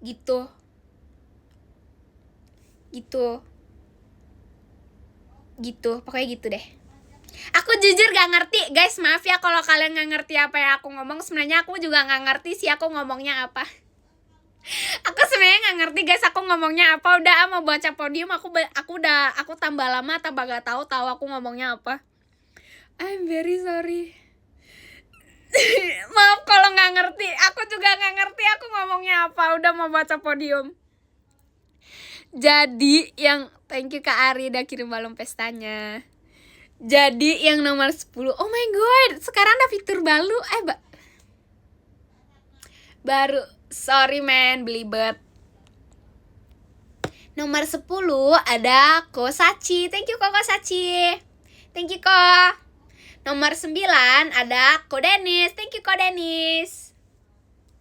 Gitu. Pokoknya gitu deh. Aku jujur gak ngerti, guys, maaf ya kalau kalian gak ngerti apa yang aku ngomong. Sebenarnya aku juga gak ngerti sih aku ngomongnya apa. Aku sebenarnya gak ngerti, guys, aku ngomongnya apa. Udah mau baca podium, aku tambah lama tambah gak tahu aku ngomongnya apa. I'm very sorry. Maaf kalau nggak ngerti, aku juga nggak ngerti aku ngomongnya apa. Udah mau baca podium. Jadi yang thank you Kak Ari udah kirim balon pestanya. Jadi yang nomor 10, oh my god, sekarang ada fitur baru. Sorry man, belibet. Nomor 10 ada Kosachi. Thank you Kosachi. Thank you Ko. Nomor 9 ada Ko Denis. Thank you Ko Denis.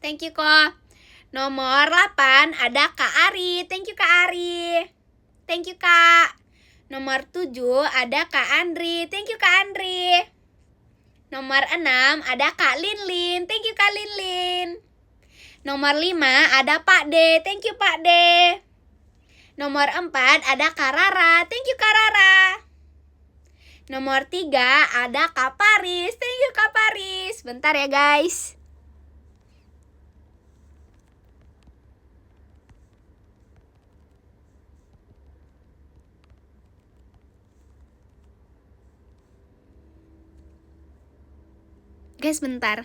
Thank you Ko. Nomor 8 ada Kak Ari. Thank you Kak Ari. Thank you Kak. Nomor 7 ada Kak Andri. Thank you Kak Andri. Nomor 6 ada Kak Linlin. Thank you Kak Linlin. Nomor 5 ada Pak D. Thank you Pak D. Nomor 4 ada Kak Rara. Thank you Kak Rara. Nomor 3 ada Kak Paris. Thank you Kak Paris. Bentar ya guys. Guys, bentar.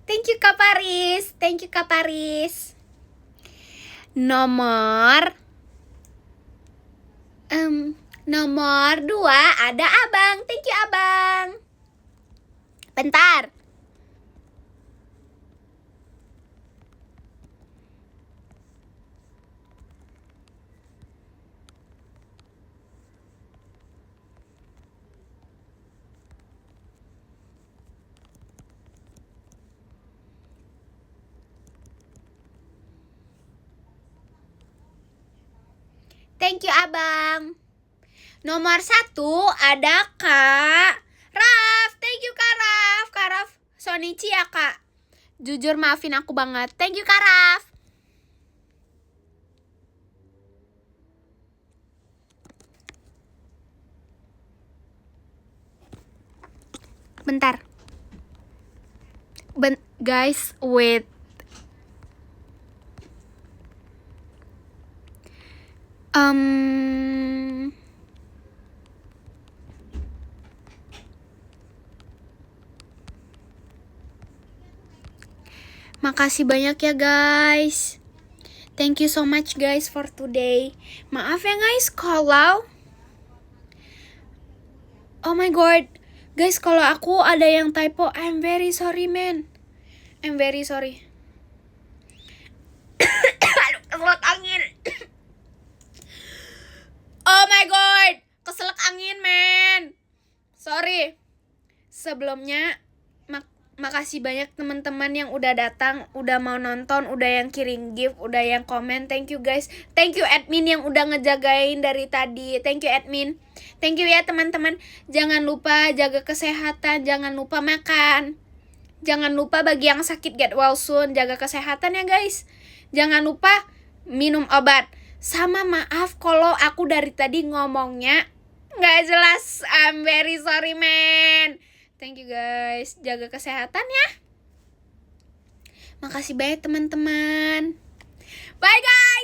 Thank you Kak Paris. Thank you Kak Paris. Nomor 2 ada Abang. Thank you Abang. Bentar. Thank you Abang. Nomor 1 ada Kak Raf. Thank you Kak Raf. Kak Raf Sonichi ya Kak. Jujur maafin aku banget. Thank you Kak Raf. Bentar. Guys, wait. Makasih banyak ya guys. Thank you so much guys for today. Maaf ya guys kalau oh my god. Guys, kalau aku ada yang typo, I'm very sorry man. I'm very sorry. Aduh, keselak angin. Oh my god, keselak angin man. Sorry. Sebelumnya makasih banyak teman-teman yang udah datang, udah mau nonton, udah yang kirim gift, udah yang komen. Thank you guys. Thank you admin yang udah ngejagain dari tadi. Thank you admin. Thank you ya teman-teman. Jangan lupa jaga kesehatan, jangan lupa makan. Jangan lupa bagi yang sakit get well soon, jaga kesehatan ya guys. Jangan lupa minum obat. Sama maaf kalau aku dari tadi ngomongnya nggak jelas. I'm very sorry man. Thank you guys. Jaga kesehatan ya. Makasih banyak teman-teman. Bye guys.